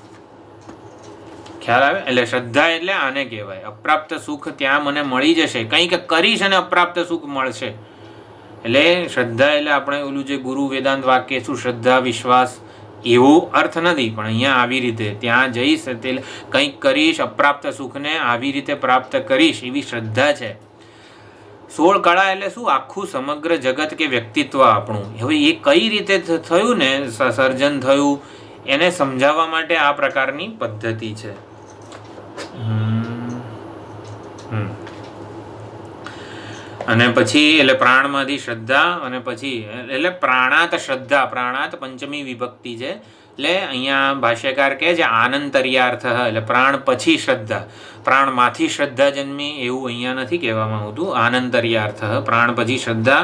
ખ્યાલ આવે? એટલે શ્રદ્ધા એટલે આને કહેવાય. અપ્રાપ્ત સુખ ત્યાં મને મળી જશે, કંઈક કરીશ અને અપ્રાપ્ત સુખ મળશે. એટલે શ્રદ્ધા એટલે આપણે ઓલું જે ગુરુ વેદાંત વાક્ય શું શ્રદ્ધા વિશ્વાસ એવો અર્થ નથી, પણ અહીંયા આવી રીતે ત્યાં જઈશ તે કંઈક કરીશ, અપ્રાપ્ત સુખને આવી રીતે પ્રાપ્ત કરીશ એવી શ્રદ્ધા છે. 16 કળા એટલે શું? આખું સમગ્ર જગત કે વ્યક્તિત્વ આપણું. હવે એ કઈ રીતે થયું ને, સર્જન થયું, એને સમજાવવા માટે આ પ્રકારની પદ્ધતિ છે. અને પછી એટલે પ્રાણમાંથી શ્રદ્ધા, અને પછી એટલે પ્રાણાત શ્રદ્ધા. પ્રાણાત પંચમી વિભક્તિ છે. એટલે અહીંયા ભાષ્યકાર કહે છે આનંતર્યાર્થ, એટલે પ્રાણ પછી શ્રદ્ધા, પ્રાણમાંથી શ્રદ્ધા જન્મી એવું અહીંયા નથી કહેવામાં આવતું. આનંતર્યાર્થ, પ્રાણ પછી શ્રદ્ધા,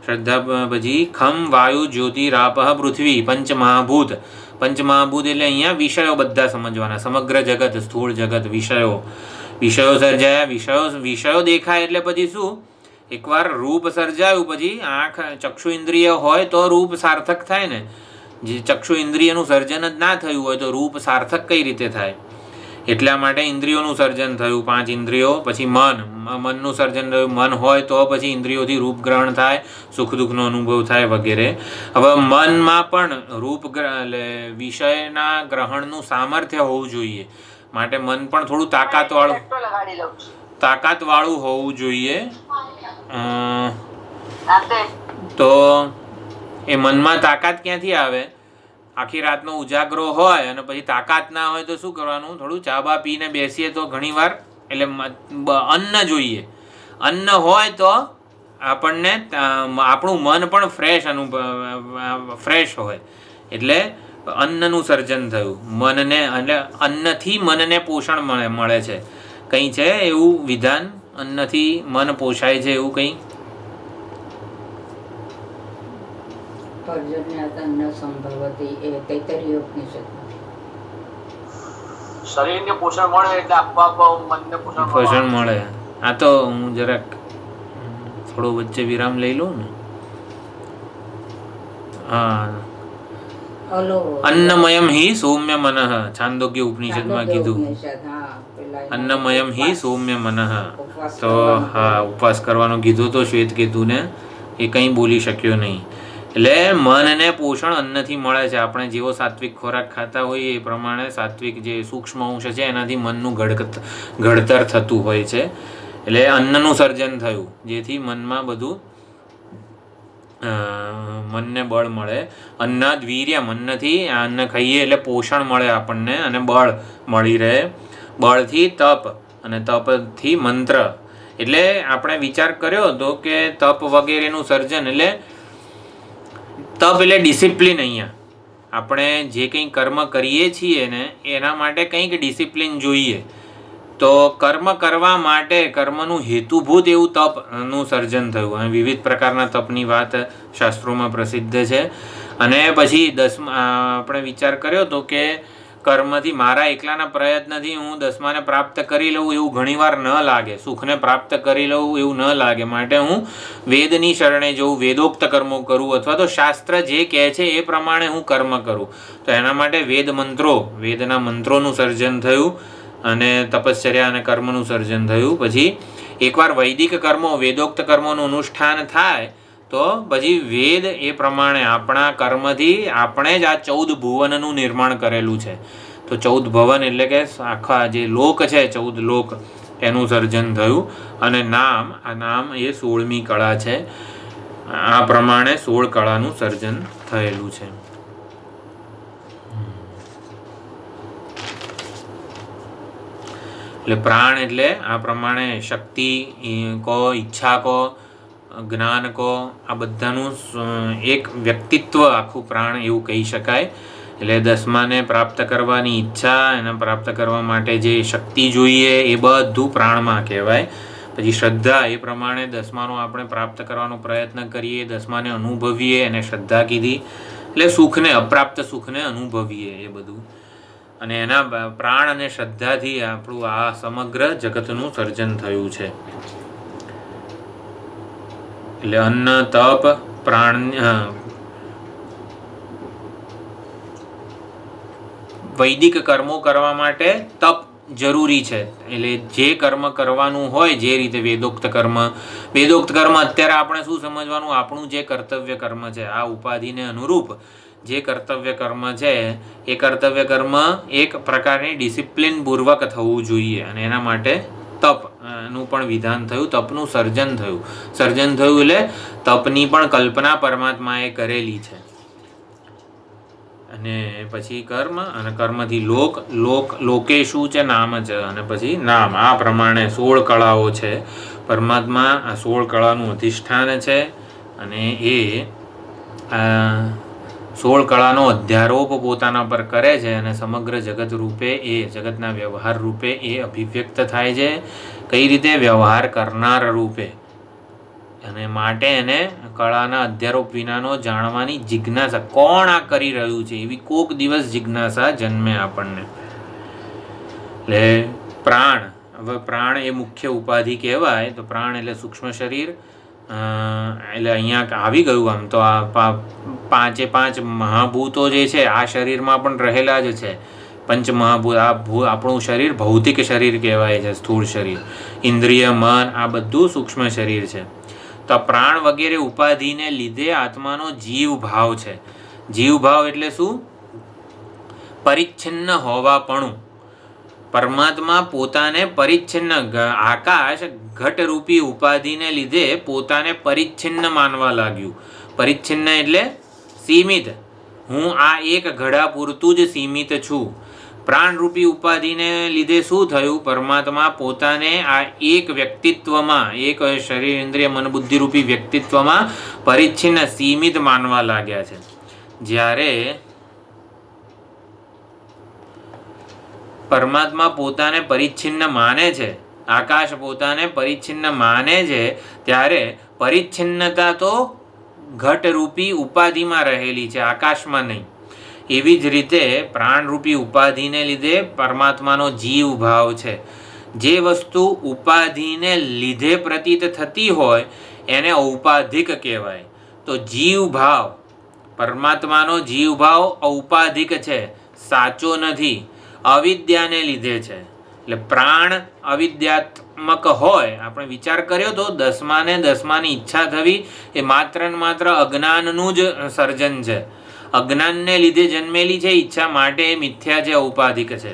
શ્રદ્ધા પછી ખમ વાયુ જ્યોતિ રાપઃ પૃથ્વી પંચમહાભૂત. પંચમહાભૂત એટલે અહીંયા વિષયો બધા સમજવાના. સમગ્ર જગત, સ્થૂળ જગત, વિષયો સર્જાયા. વિષયો દેખાય એટલે પછી શું? એકવાર રૂપ સર્જાયું પછી આંખ ચક્ષુ ઇન્દ્રિય હોય તો રૂપ સાર્થક થાય ને. જે ચક્ષુ ઇન્દ્રિયનું સર્જન જ ના થયું હોય તો રૂપ સાર્થક કઈ રીતે થાય? એટલા માટે ઇન્દ્રિયોનું સર્જન થયું, 5 ઇન્દ્રિયો, પછી મનનું સર્જન થયું. મન હોય તો પછી ઇન્દ્રિયોથી રૂપ ગ્રહણ થાય, સુખ દુઃખનો અનુભવ થાય વગેરે. હવે મનમાં પણ રૂપ એટલે વિષયના ગ્રહણનું સામર્થ્ય હોવું જોઈએ, માટે મન પણ થોડું તાકાતવાળું હોવું જોઈએ. તો એ મનમાં તાકાત ક્યાંથી આવે? આખી રાતનો ઉજાગરો હોય અને પછી તાકાત ના હોય તો શું કરવાનું? થોડું ચા બા પીને બેસીએ તો ઘણીવાર એટલે અન્ન જોઈએ. અન્ન હોય તો આપણને આપણું મન પણ ફ્રેશ હોય. એટલે અન્નનું સર્જન થયું. મનને એટલે અન્નથી મનને પોષણ મળે છે. કંઈ છે એવું વિધાન? અન્નથી મન પોષાય છે એવું કંઈ? શરીરને પોષણ મળે એટલે આપોઆપ મનને પોષણ મળે. આ તો હું જરાક થોડો વચ્ચે વિરામ લઈ લઉં ને. હા, અન્નમયમ હિ સૌમ્ય મનઃ, છાંદોગ્ય ઉપનિષદમાં કીધું. અન્નમયમ હિ સૌમ્ય મનઃ. તો હા, ઉપવાસ કરવાનું કીધું તો શ્વેતકેતુને, એ કંઈ બોલી શક્યો નહીં. એટલે મનને પોષણ અન્નથી મળે છે. આપણે જેવો સાત્વિક ખોરાક ખાતા હોઈએ એ પ્રમાણે સાત્વિક જે સૂક્ષ્મ અંશ છે એનાથી મનનું ઘડતર થતું હોય છે. એટલે અન્નનું સર્જન થયું, જેથી મનમાં બધું મનને બળ મળે. અન્નાદ વીર્યમ, અન્નથી અન્ન ખાઈએ એટલે પોષણ મળે આપણને અને બળ મળી રહે. બળથી તપ અને તપથી મંત્ર. એટલે આપણે વિચાર કર્યો હતો કે તપ વગેરેનું સર્જન એટલે તપ એટલે ડિસિપ્લિન. અહીંયા આપણે જે કંઈ કર્મ કરીએ છીએ ને એના માટે કંઈક ડિસિપ્લિન જોઈએ. તો કર્મ કરવા માટે કર્મનું હેતુભૂત એવું તપનું સર્જન થયું. અને વિવિધ પ્રકારના તપની વાત શાસ્ત્રોમાં પ્રસિદ્ધ છે. અને પછી આપણે વિચાર કર્યો હતો કે કર્મથી મારા એકલાના પ્રયત્નથી હું 10માને પ્રાપ્ત કરી લઉં એવું ઘણીવાર ન લાગે, સુખને પ્રાપ્ત કરી લઉં એવું ન લાગે. માટે હું વેદની શરણે જઉં, વેદોક્ત કર્મો કરું, અથવા તો શાસ્ત્ર જે કહે છે એ પ્રમાણે હું કર્મ કરું. તો એના માટે વેદના મંત્રોનું સર્જન થયું અને તપશ્ચર્યા અને કર્મનું સર્જન થયું. પછી એકવાર વૈદિક કર્મો, વેદોક્ત કર્મોનું અનુષ્ઠાન થાય તો પછી વેદ એ પ્રમાણે આપણા કર્મથી આપણે જ આ 14 ભુવનનું નિર્માણ કરેલું છે. તો 14 ભવન એટલે કે આખા જે લોક છે, 14 લોક, એનું સર્જન થયું. અને આ નામ એ 16મી કળા છે. આ પ્રમાણે 16 કળાનું સર્જન થયેલું છે. એટલે પ્રાણ એટલે આ પ્રમાણે શક્તિ કો, ઈચ્છા કો, જ્ઞાન કો, આ બધાનું એક વ્યક્તિત્વ આખું પ્રાણ એવું કહી શકાય. એટલે 10માને પ્રાપ્ત કરવાની ઈચ્છા, એને પ્રાપ્ત કરવા માટે જે શક્તિ જોઈએ એ બધું પ્રાણમાં કહેવાય. પછી શ્રદ્ધા, એ પ્રમાણે 10માનો આપણે પ્રાપ્ત કરવાનો પ્રયત્ન કરીએ, 10માને અનુભવીએ, એને શ્રદ્ધા કીધી. એટલે સુખને, અપ્રાપ્ત સુખને અનુભવીએ એ બધું. અને એના પ્રાણ અને શ્રદ્ધાથી આપણું આ સમગ્ર જગતનું સર્જન થયું છે. એટલે અન્ન, તપ, પ્રાણ, વૈદિક કર્મો કરવા માટે તપ જરૂરી છે. એટલે જે કર્મ કરવાનું હોય, જે રીતે વેદોક્ત કર્મ અત્યારે આપણે શું સમજવાનું? આપણું જે કર્તવ્ય કર્મ છે, આ ઉપાધિને અનુરૂપ જે કર્તવ્ય કર્મ છે એ કર્તવ્ય કર્મ એક પ્રકારની ડિસિપ્લિન પૂર્વક થવું જોઈએ. અને એના માટે તપનું પણ વિધાન થયું, તપનું સર્જન થયું. એટલે તપની પણ કલ્પના પરમાત્માએ કરેલી છે. અને પછી કર્મ, અને કર્મથી લોકે શું છે? નામ છે. અને પછી નામ. આ પ્રમાણે 16 કળાઓ છે. પરમાત્મા આ 16 કળાનું અધિષ્ઠાન છે. અને એ 16 કળાનો અધ્યારોપ પોતાના પર કરે છે. અને સમગ્ર જગત રૂપે, એ જગતના વ્યવહાર રૂપે એ અભિવ્યક્ત થાય છે. કઈ રીતે? વ્યવહાર કરનાર રૂપે. અને માટે એને કળાના અધ્યારોપ વિનાનો જાણવાની જિજ્ઞાસા, કોણ આ કરી રહ્યું છે એવી કોક દિવસ જિજ્ઞાસા જન્મે આપણને. એટલે પ્રાણ, હવે પ્રાણ એ મુખ્ય ઉપાધિ કહેવાય. તો પ્રાણ એટલે સૂક્ષ્મ શરીર, એટલે અહીંયા આવી ગયું. આમ તો આ પાંચે પાંચ મહાભૂતો જે છે આ શરીરમાં પણ રહેલા જ છે. પંચમહાભૂત આપણું શરીર ભૌતિક શરીર કહેવાય છે, સ્થૂળ શરીર. ઇન્દ્રિય, મન આ બધું સૂક્ષ્મ શરીર છે. તો આ પ્રાણ વગેરે ઉપાધિને લીધે આત્માનો જીવ ભાવ છે. જીવ ભાવ એટલે શું? પરિચ્છિન્ન હોવાપણું. પરમાત્મા પોતાને પરિચ્છિન્ન, આકાશ ઘટરૂપી ઉપાધિને લીધે પોતાને પરિચ્છિન્ન માનવા લાગ્યું. પરિચ્છિન્ન એટલે સીમિત. હું આ એક ઘડા પૂરતું જ સીમિત છું. પ્રાણરૂપી ઉપાધિને લીધે શું થયું? પરમાત્મા પોતાને આ એક વ્યક્તિત્વમાં, એક શરીર ઇન્દ્રિય મન બુદ્ધિરૂપી વ્યક્તિત્વમાં પરિચ્છિન્ન સીમિત માનવા લાગ્યા છે. જ્યારે પરમાત્મા પોતાને પરિચ્છિન્ન માને છે, આકાશ પોતાને પરિચ્છિન્ન માને છે, ત્યારે પરિચ્છિન્નતા તો ઘટરૂપી ઉપાધિમાં રહેલી છે, આકાશમાં નહીં. એવી જ રીતે પ્રાણરૂપી ઉપાધિને લીધે પરમાત્માનો જીવ ભાવ છે. જે વસ્તુ ઉપાધિને લીધે પ્રતીત થતી હોય એને ઔપાધિક કહેવાય. તો જીવ ભાવ, પરમાત્માનો જીવ ભાવ ઔપાધિક છે, સાચો નથી, અવિદ્યાને લીધે છે. એટલે પ્રાણ અવિદ્યાત્મક હોય. આપણે વિચાર કર્યો તો 10માં ને 10માની ઈચ્છા થવી એ માત્ર ને માત્ર અજ્ઞાનનું જ સર્જન છે. અજ્ઞાનને લીધે જન્મેલી છે ઈચ્છા, માટે એ મિથ્યા છે, ઔપાધિક છે.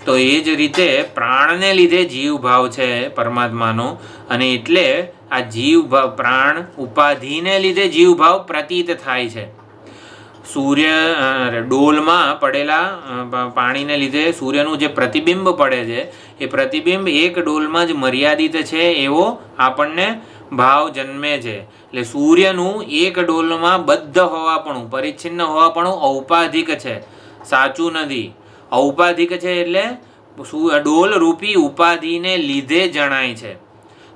તો એ જ રીતે પ્રાણને લીધે જીવ ભાવ છે પરમાત્માનો, અને એટલે આ જીવ ભાવ, પ્રાણ ઉપાધિને લીધે જીવ ભાવ પ્રતીત થાય છે. સૂર્ય ડોલમાં પડેલા પાણીને લીધે સૂર્યનું જે પ્રતિબિંબ પડે છે એ પ્રતિબિંબ એક ડોલમાં જ મર્યાદિત છે એવો આપણને ભાવ જન્મે છે. એટલે સૂર્યનું એક ડોલમાં બદ્ધ હોવાપણું, પરિચ્છિન્ન હોવાપણું ઔપાધિક છે, સાચું નથી. ઔપાધિક છે એટલે ડોલ રૂપી ઉપાધિને લીધે જણાય છે.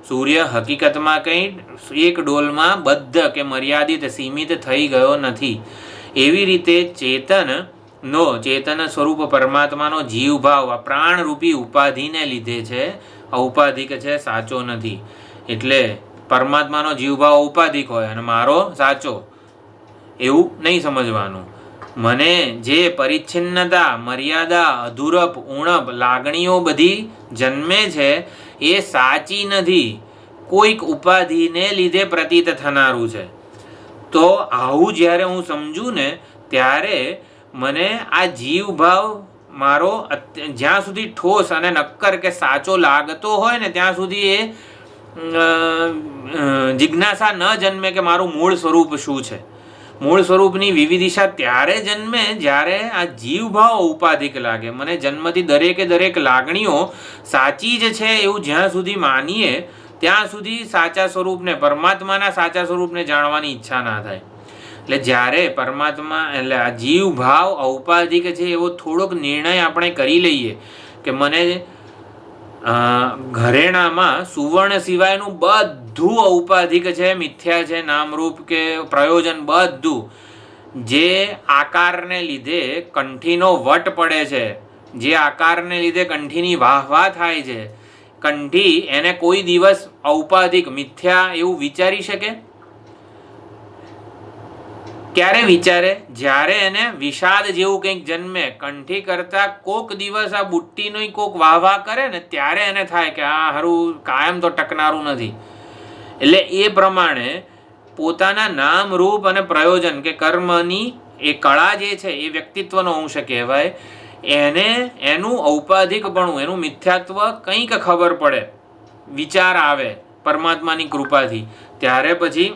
સૂર્ય હકીકતમાં કંઈ એક ડોલમાં બદ્ધ કે મર્યાદિત સીમિત થઈ ગયો નથી. એવી રીતે ચેતન સ્વરૂપ પરમાત્માનો જીવ ભાવ આ પ્રાણરૂપી ઉપાધિને લીધે છે, ઔપાધિક છે, સાચો નથી. એટલે પરમાત્માનો જીવ ભાવ ઔપાધિક હોય અને મારો સાચો, એવું નહીં સમજવાનું. મને જે પરિચ્છિન્નતા, મર્યાદા, અધૂરપ, ઉણપ, લાગણીઓ બધી જન્મે છે એ સાચી નથી, કોઈક ઉપાધિને લીધે પ્રતીત થનારું છે. તો આવું જ્યારે હું સમજું ને ત્યારે મને આ જીવ ભાવ મારો જ્યાં સુધી ઠોસ અને નક્કર કે સાચો લાગતો હોય ને ત્યાં સુધી એ જિજ્ઞાસા ન જન્મે કે મારું મૂળ સ્વરૂપ શું છે. મૂળ સ્વરૂપની વિવિધિશા ત્યારે જન્મે જ્યારે આ જીવ ભાવ ઔપાધિક લાગે. મને જન્મથી દરેકે દરેક લાગણીઓ સાચી જ છે એવું જ્યાં સુધી માનીએ ત્યાં સુધી સાચા સ્વરૂપને, પરમાત્માના સાચા સ્વરૂપને જાણવાની ઈચ્છા ના થાય. એટલે જ્યારે પરમાત્મા, એટલે આ જીવ ભાવ ઔપાધિક છે એવો થોડોક નિર્ણય આપણે કરી લઈએ કે મને ઘરેણામાં સુવર્ણ સિવાયનું બધું ઔપાધિક છે, મિથ્યા છે, નામરૂપ કે પ્રયોજન બધું. જે આકારને લીધે કંઠીનો વટ પડે છે, જે આકારને લીધે કંઠીની વાહ વાહ થાય છે, કંઠી એને કોઈ દિવસ ઔપાધિક મિથ્યા એવું વિચારી શકે? ક્યારે વિચારે? જ્યારે એને વિષાદ જેવું કંઈક જન્મે. કંઠી કરતા કોક દિવસ આ બુટ્ટીનો કોક વાહ વાહ કરે ને ત્યારે એને થાય કે આ હારું કાયમ તો ટકનારું નથી. એટલે એ પ્રમાણે પોતાના નામ, રૂપ અને પ્રયોજન કે કર્મની એ કળા જે છે એ વ્યક્તિત્વનો અંશ કહેવાય. એને એનું ઔપાધિકપણું, એનું મિથ્યાત્વ કંઈક ખબર પડે, વિચાર આવે પરમાત્માની કૃપાથી, ત્યારે પછી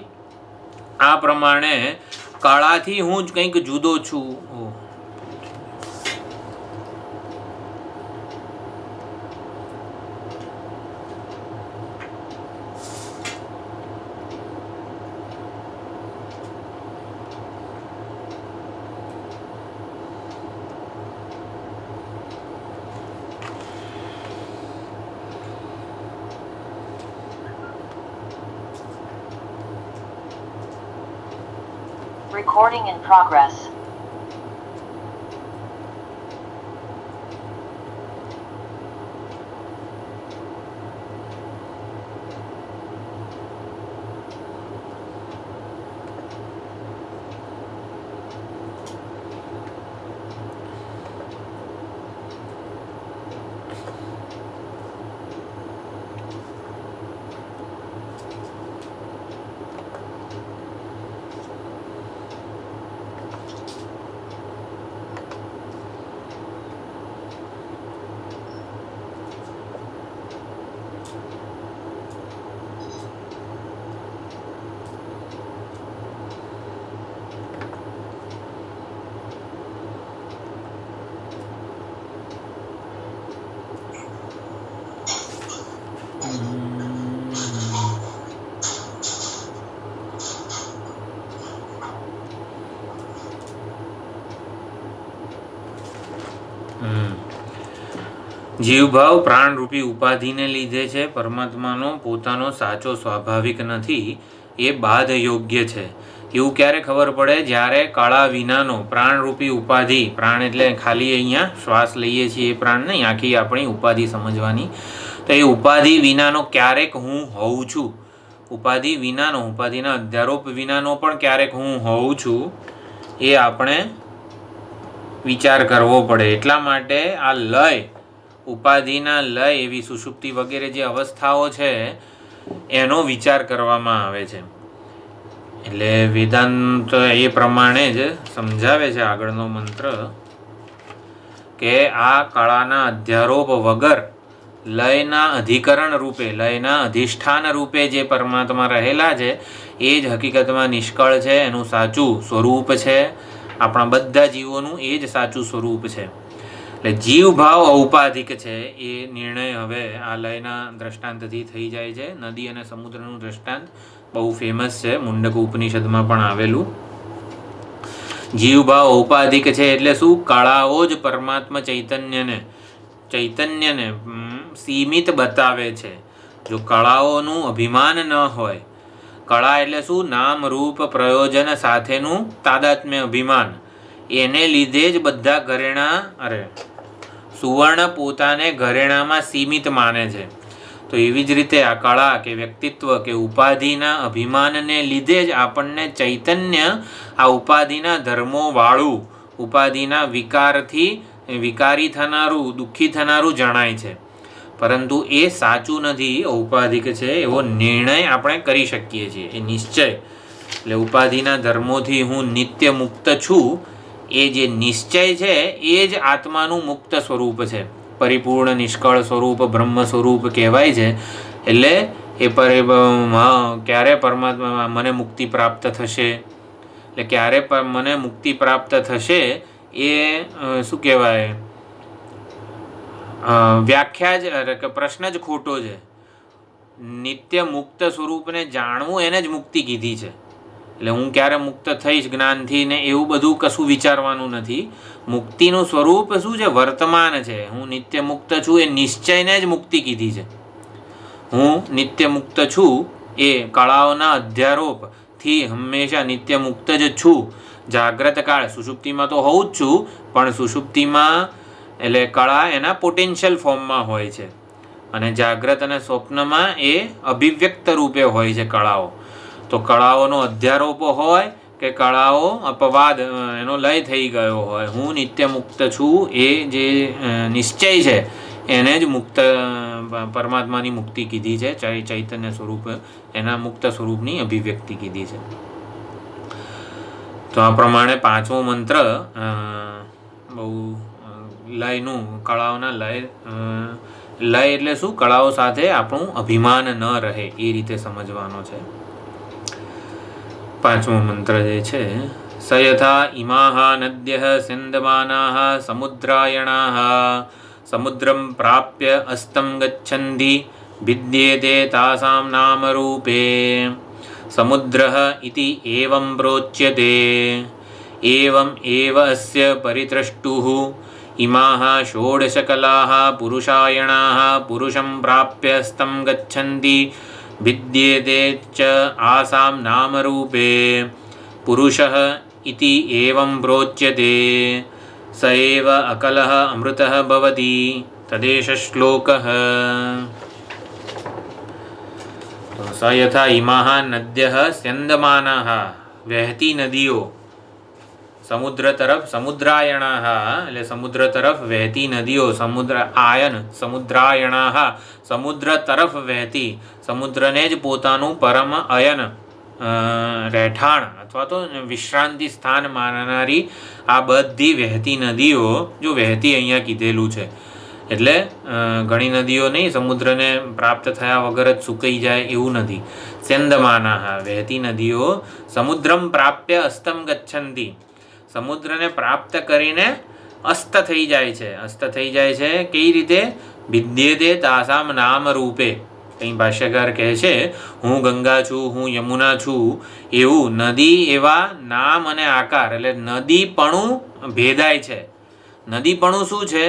આ પ્રમાણે કળાથી હું જ કંઈક જુદો છું. Recording in progress. જીવભાવ પ્રાણરૂપી ઉપાધિને લીધે છે, પરમાત્માનો પોતાનો સાચો સ્વાભાવિક નથી, એ બાધ યોગ્ય છે. એવું ક્યારે ખબર પડે? જ્યારે કળા વિનાનો પ્રાણરૂપી ઉપાધિ, પ્રાણ એટલે ખાલી અહીંયા શ્વાસ લઈએ છીએ એ પ્રાણ નહીં, આખી આપણી ઉપાધિ સમજવાની. તો એ ઉપાધિ વિનાનો ક્યારેક હું હોઉં છું, ઉપાધિ વિનાનો, ઉપાધિના અધ્યારોપ વિનાનો પણ ક્યારેક હું હોઉં છું, એ આપણે વિચાર કરવો પડે. એટલા માટે આ લય, ઉપાધિના લય, એવી સુષુપ્તિ વગેરે જે અવસ્થાઓ છે એનો વિચાર કરવામાં આવે છે. એટલે વેદાંત એ પ્રમાણે જ સમજાવે છે આગળનો મંત્ર કે આ કળાના અધ્યારોપ વગર લયના અધિકરણ રૂપે, લયના અધિષ્ઠાન રૂપે જે પરમાત્મા રહેલા છે એ જ હકીકતમાં નિષ્કળ છે, એનું સાચું સ્વરૂપ છે, આપણા બધા જીવોનું એ જ સાચું સ્વરૂપ છે. એટલે જીવ ભાવ ઔપાધિક છે એ નિર્ણય હવે આ લયના દ્રષ્ટાંતથી થઈ જાય છે. નદી અને સમુદ્રનું દ્રષ્ટાંત બહુ ફેમસ છે, મુંડક ઉપનિષદમાં પણ આવેલું. જીવ ભાવ ઔપાધિક છે એટલે શું? કળાઓ જ પરમાત્મા ચૈતન્યને સીમિત બતાવે છે. જો કળાઓનું અભિમાન ન હોય, કળા એટલે શું? નામ રૂપ પ્રયોજન સાથેનું તાદાત્મ્ય અભિમાન, એને લીધે જ બધા ઘરેણા સુવર્ણ પોતાને ઘરેણામાં સીમિત માને છે. તો એવી જ રીતે આ કળા કે વ્યક્તિત્વ કે ઉપાધિના અભિમાનને લીધે જ આપણને ચૈતન્ય આ ઉપાધિના ધર્મો વાળું, ઉપાધિના વિકારી થનારું, દુઃખી થનારું જણાય છે. પરંતુ એ સાચું નથી, ઔપાધિક છે એવો નિર્ણય આપણે કરી શકીએ છીએ, એ નિશ્ચય. એટલે ઉપાધિના ધર્મોથી હું નિત્ય મુક્ત છું, એ જે નિશ્ચય છે એ જ આત્માનું મુક્ત સ્વરૂપ છે, પરિપૂર્ણ નિષ્કળ સ્વરૂપ, બ્રહ્મ સ્વરૂપ કહેવાય છે. એટલે એ ક્યારે પરમાત્મા મને મુક્તિ પ્રાપ્ત થશે, એટલે ક્યારે મને મુક્તિ પ્રાપ્ત થશે એ શું કહેવાય, વ્યાખ્યા જ, પ્રશ્ન જ ખોટો છે. નિત્ય મુક્ત સ્વરૂપને જાણવું એને જ મુક્તિ કીધી છે. એટલે હું ક્યારે મુક્ત થઈશ જ્ઞાનથી ને એવું બધું કશું વિચારવાનું નથી. મુક્તિનું સ્વરૂપ શું છે? વર્તમાન છે. હું નિત્ય મુક્ત છું એ નિશ્ચયને જ મુક્તિ કીધી છે. હું નિત્ય મુક્ત છું એ કળાઓના અધ્યારોપથી હંમેશા નિત્ય મુક્ત જ છું. જાગ્રત કાળ, સુષુપ્તિમાં તો હોઉં જ છું, પણ સુષુપ્તિમાં એટલે કળા એના પોટેન્શિયલ ફોર્મમાં હોય છે, અને જાગ્રત અને સ્વપ્નમાં એ અભિવ્યક્ત રૂપે હોય છે કળાઓ. તો કળાઓનો અધ્યારોપો હોય કે કળાઓ અપવાદ, એનો લય થઈ ગયો હોય, હું નિત્ય મુક્ત છું એ જે નિશ્ચય છે એને જ મુક્ત, પરમાત્માની મુક્તિ કીધી છે. ચૈતન્ય સ્વરૂપ, એના મુક્ત સ્વરૂપની અભિવ્યક્તિ કીધી છે. તો આ પ્રમાણે પાંચમો મંત્ર બહુ લયનું, કળાઓના લય એટલે શું? કળાઓ સાથે આપણું અભિમાન ન રહે એ રીતે સમજવાનો છે. પાંચમો મંત્ર જે છે, સ યથા ઇમાહ નદ્યઃ સિંધમાનાઃ સમુદ્રાયણાઃ સમુદ્રમ પ્રાપ્ય અસ્તમ ગચ્છન્તિ વિદ્યેતે તાસાં નામરૂપે સમુદ્રઃ ઇતિ એવં પ્રોચ્યતે એવં એવ અસ્ય પરિત્રષ્ટુઃ ઇમાઃ ષોડશકલાઃ પુરુષાયણાઃ પુરુષં પ્રાપ્ય અસ્તમ ગચ્છન્તિ વિદ્યેતે ચ આસાં નામરૂપે પુરુષઃ ઇતિ એવં પ્રોચ્યતે સ એવ અકલઃ અમૃતઃ ભવતિ તદેષ શ્લોકઃ. સ યથા ઇમાઃ નદ્યઃ સ્યંદમાનાઃ, વહેતી નદીઓ, સમુદ્ર તરફ, સમુદ્રાયણાઃ એટલે સમુદ્ર તરફ વહેતી નદીઓ, સમુદ્રાયણાઃ સમુદ્ર તરફ વહેતી, સમુદ્રને જ પોતાનું પરમ અયન, રહેઠાણ અથવા તો વિશ્રાંતિ સ્થાન માનનારી આ બધી વહેતી નદીઓ, જો વહેતી અહીંયા કીધેલું છે એટલે ઘણી નદીઓ નહીં, સમુદ્રને પ્રાપ્ત થયા વગર જ સુકાઈ જાય એવું નથી. સ્યંદમાનાઃ, વહેતી નદીઓ સમુદ્રમ પ્રાપ્ય અસ્તમ ગચ્છન્તિ, સમુદ્રને પ્રાપ્ત કરીને અસ્ત થઈ જાય છે. અસ્ત થઈ જાય છે કઈ રીતે? વિદ્યેતે તાસામ નામ રૂપે. કંઈ ભાષ્યકાર કહે છે, હું ગંગા છું, હું યમુના છું, એવું નદી એવા નામ અને આકાર, એટલે નદીપણું ભેદાય છે. નદીપણું શું છે?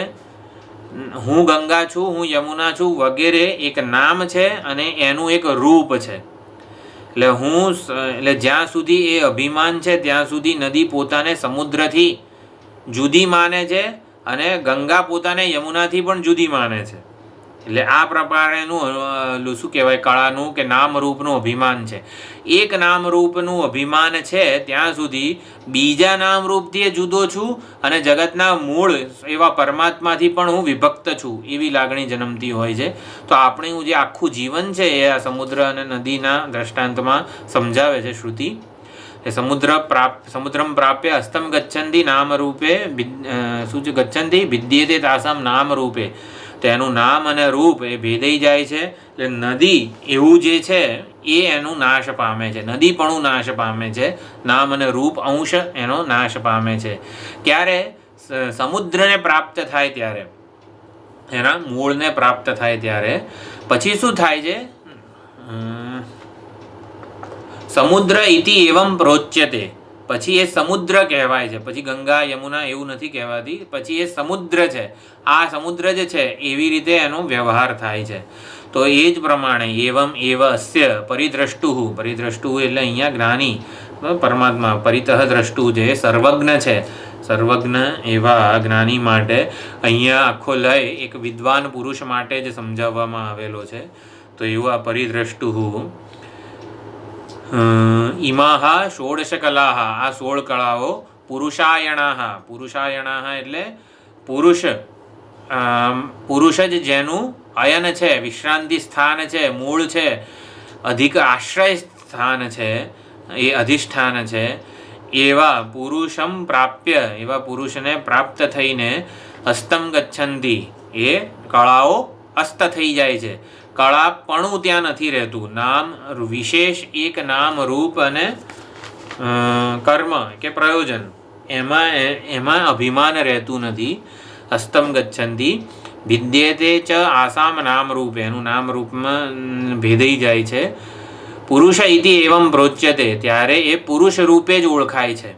હું ગંગા છું, હું યમુના છું વગેરે એક નામ છે અને એનું એક રૂપ છે. એટલે જ્યાં સુધી એ અભિમાન છે ત્યાં સુધી નદી પોતાને સમુદ્રથી જુદી માને છે અને ગંગા પોતાને યમુનાથી પણ જુદી માને છે. એટલે આ પ્રકારેનું શું કહેવાય, કળાનું કે નામરૂપનું અભિમાન છે. એક નામરૂપનું અભિમાન છે ત્યાં સુધી બીજા નામરૂપથી જુદો છું અને જગતના મૂળ એવા પરમાત્માથી પણ હું વિભક્ત છું એવી લાગણી જન્મતી હોય છે. તો આપણું જે આખું જીવન છે એ આ સમુદ્ર અને નદીના દ્રષ્ટાંતમાં સમજાવે છે શ્રુતિ. સમુદ્રમ પ્રાપ્ય હસ્તમ ગચ્છન્તિ નામરૂપે શું છે, ગચ્છન્તિ વિદ્યતે તાસામ નામરૂપે. તો એનું નામ અને રૂપ એ ભેદાઈ જાય છે. એટલે નદી એવું જે છે એ એનું નાશ પામે છે, નદીપણું નાશ પામે છે, નામ અને રૂપ અંશ એનો નાશ પામે છે. ક્યારે સમુદ્રને પ્રાપ્ત થાય ત્યારે, એના મૂળને પ્રાપ્ત થાય ત્યારે પછી શું થાય છે, સમુદ્ર ઇતિ એવમ પ્રોચ્યતે. પછી એ સમુદ્ર કહેવાય છે. પછી ગંગા યમુના એવું નથી કહેવાતી, પછી એ સમુદ્ર છે. આ સમુદ્ર જે છે એવી રીતે એનો વ્યવહાર થાય છે. તો એ જ પ્રમાણે એવમ એવ અસ્ય પરિદ્રષ્ટુ. પરિદ્રષ્ટુ એટલે અહીંયા જ્ઞાની પરમાત્મા, પરિતઃ દ્રષ્ટુ જે સર્વજ્ઞ છે. સર્વજ્ઞ એવા જ્ઞાની માટે અહીંયા આખો લય એક વિદ્વાન પુરુષ માટે જ સમજાવવામાં આવેલો છે. તો એવું આ પરિદ્રષ્ટુ. ઇમાહા ષોડશ કલાહ. આ 16 કળાઓ પુરુષાયણાહ. પુરુષાયણાહ એટલે પુરુષ જ જેનું અયન છે, વિશ્રાંતિ સ્થાન છે, મૂળ છે, અધિક આશ્રય સ્થાન છે, એ અધિષ્ઠાન છે, એવા પુરુષમ પ્રાપ્ય, એવા પુરુષને પ્રાપ્ત થઈને અસ્તમ ગચ્છન્તિ. એ કળાઓ અસ્ત થઈ જાય છે. કળાપણું ત્યાં નથી રહેતું. નામ વિશેષ એક નામ રૂપ અને કર્મ કે પ્રયોજન એમાં અભિમાન રહેતું નથી. અસ્તમ ગચ્છન્તિ વિદ્યતે ચ આસામ નામરૂપે. એનું નામરૂપમાં ભેદાઈ જાય છે. પુરુષ ઇતિ એવમ પ્રોચ્યતે. ત્યારે એ પુરુષ રૂપે જ ઓળખાય છે.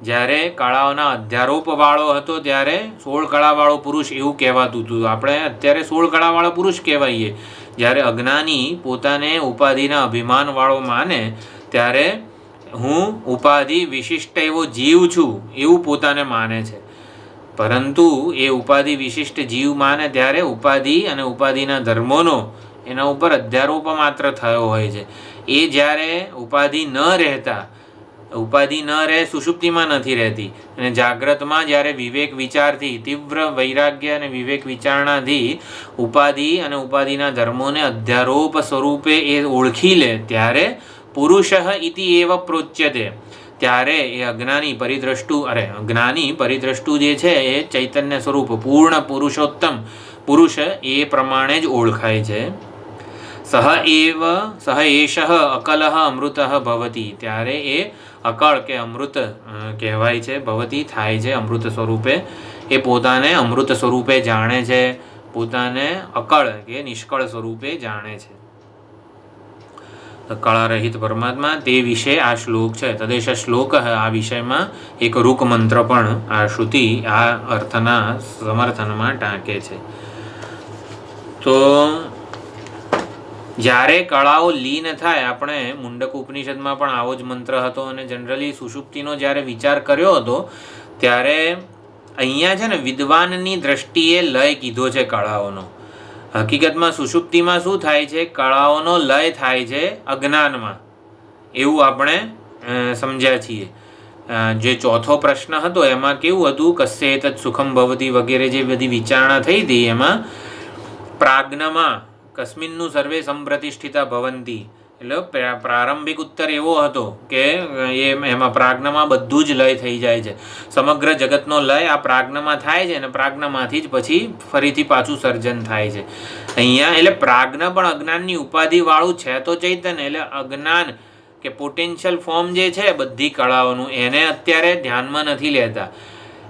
જ્યારે કળાઓના અધ્યારોપવાળો હતો ત્યારે 16 કળાવાળો પુરુષ એવું કહેવાતું હતું. આપણે અત્યારે 16 કળાવાળા પુરુષ કહેવાઈએ. જ્યારે અજ્ઞાની પોતાને ઉપાધિના અભિમાનવાળો માને ત્યારે હું ઉપાધિ વિશિષ્ટ એવો જીવ છું એવું પોતાને માને છે. પરંતુ એ ઉપાધિ વિશિષ્ટ જીવ માને ત્યારે ઉપાધિ અને ઉપાધિના ધર્મોનો એના ઉપર અધ્યારોપ માત્ર થયો હોય છે. એ જ્યારે ઉપાધિ ન રહે સુષુપ્તિમાં નથી રહેતી, અને જાગ્રતમાં જ્યારે વિવેક વિચારથી, તીવ્ર વૈરાગ્ય અને વિવેક વિચારણાથી ઉપાધિ અને ઉપાધિના ધર્મોને અધ્યારોપ સ્વરૂપે એ ઓળખી લે ત્યારે પુરુષ ઇતિ એવ પ્રોચ્યતે. ત્યારે એ જ્ઞાની પરિદ્રષ્ટુ જે છે એ ચૈતન્ય સ્વરૂપ પૂર્ણ પુરુષોત્તમ પુરુષ એ પ્રમાણે જ ઓળખાય છે. સહ એષ અકલહ અમૃત ભવતી. ત્યારે એ અકળ કે અમૃત કહેવાય છે. ભવતી થાય છે અમૃત સ્વરૂપે. એ પોતાને અમૃત સ્વરૂપે જાણે છે, પોતાને અકળ કે નિષ્કળ સ્વરૂપે જાણે છે. કળારહિત પરમાત્મા તે વિશે આ શ્લોક છે. તદેશ શ્લોક. આ વિષયમાં એક રૂક મંત્ર પણ આ શ્રુતિ આ અર્થના સમર્થનમાં ટાંકે છે. તો જ્યારે કળાઓ લીન થાય, આપણે મુંડક ઉપનિષદમાં પણ આવો જ મંત્ર હતો અને જનરલી સુષુપ્તિનો જ્યારે વિચાર કર્યો હતો ત્યારે અહીંયા છે ને વિદ્વાનની દ્રષ્ટિએ લય કીધો છે કળાઓનો. હકીકતમાં સુષુપ્તિમાં શું થાય છે, કળાઓનો લય થાય છે અજ્ઞાનમાં, એવું આપણે સમજ્યા છીએ. જે ચોથો પ્રશ્ન હતો એમાં કેવું હતું, કસ્ય એતત સુખમ ભવતી વગેરે જે બધી વિચારણા થઈ હતી એમાં પ્રાજ્ઞમાં કસ્મિન્નું સર્વે સંપ્રતિષ્ઠિતા ભવંતી. એટલે પ્રારંભિક ઉત્તર એવો હતો કે એમાં પ્રાજ્ઞમાં બધું જ લય થઈ જાય છે. સમગ્ર જગતનો લય આ પ્રાજ્ઞમાં થાય છે અને પ્રાજ્ઞમાંથી જ પછી ફરીથી પાછું સર્જન થાય છે. અહીંયા એટલે પ્રાજ્ઞ પણ અજ્ઞાનની ઉપાધિવાળું છે તો ચૈતન્ય, એટલે અજ્ઞાન કે પોટેન્શિયલ ફોર્મ જે છે બધી કળાઓનું એને અત્યારે ધ્યાનમાં નથી લેતા.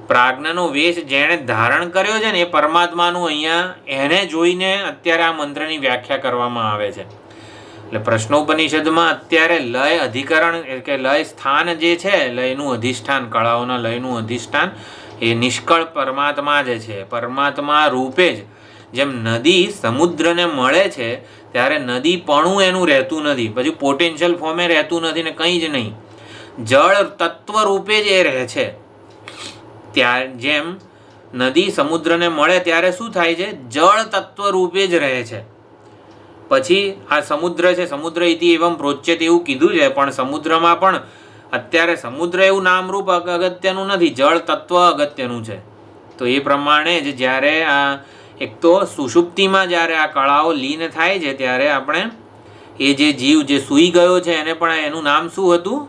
પ્રાજ્ઞનો વેશ જેણે ધારણ કર્યો છે ને એ પરમાત્માનું અહીંયા એને જોઈને અત્યારે આ મંત્રની વ્યાખ્યા કરવામાં આવે છે. એટલે પ્રશ્નોપનિષદમાં અત્યારે લય અધિકરણ કે લય સ્થાન જે છે, લયનું અધિષ્ઠાન, કળાઓના લયનું અધિષ્ઠાન એ નિષ્કળ પરમાત્મા જ છે. પરમાત્મા રૂપે જ જેમ નદી સમુદ્રને મળે છે ત્યારે નદીપણું એનું રહેતું નથી, પછી પોટેન્શિયલ ફોર્મે રહેતું નથી ને કંઈ જ નહીં, જળ તત્વ રૂપે જ એ રહે છે. જેમ નદી સમુદ્રને મળે ત્યારે શું થાય છે? જળ તત્વ રૂપે જ રહે છે. પછી આ સમુદ્ર છે, સમુદ્ર ઇતિ એવમ પ્રોચ્યતે એવું કીધું છે, પણ સમુદ્રમાં પણ અત્યારે સમુદ્ર એવું નામરૂપ અગત્યનું નથી, જળ તત્વ અગત્યનું છે. તો એ પ્રમાણે જ જ્યારે આ એક તો સુષુપ્તિમાં જ્યારે આ કળાઓ લીન થાય છે ત્યારે આપણે એ જે જીવ જે સૂઈ ગયો છે એને પણ એનું નામ શું હતું?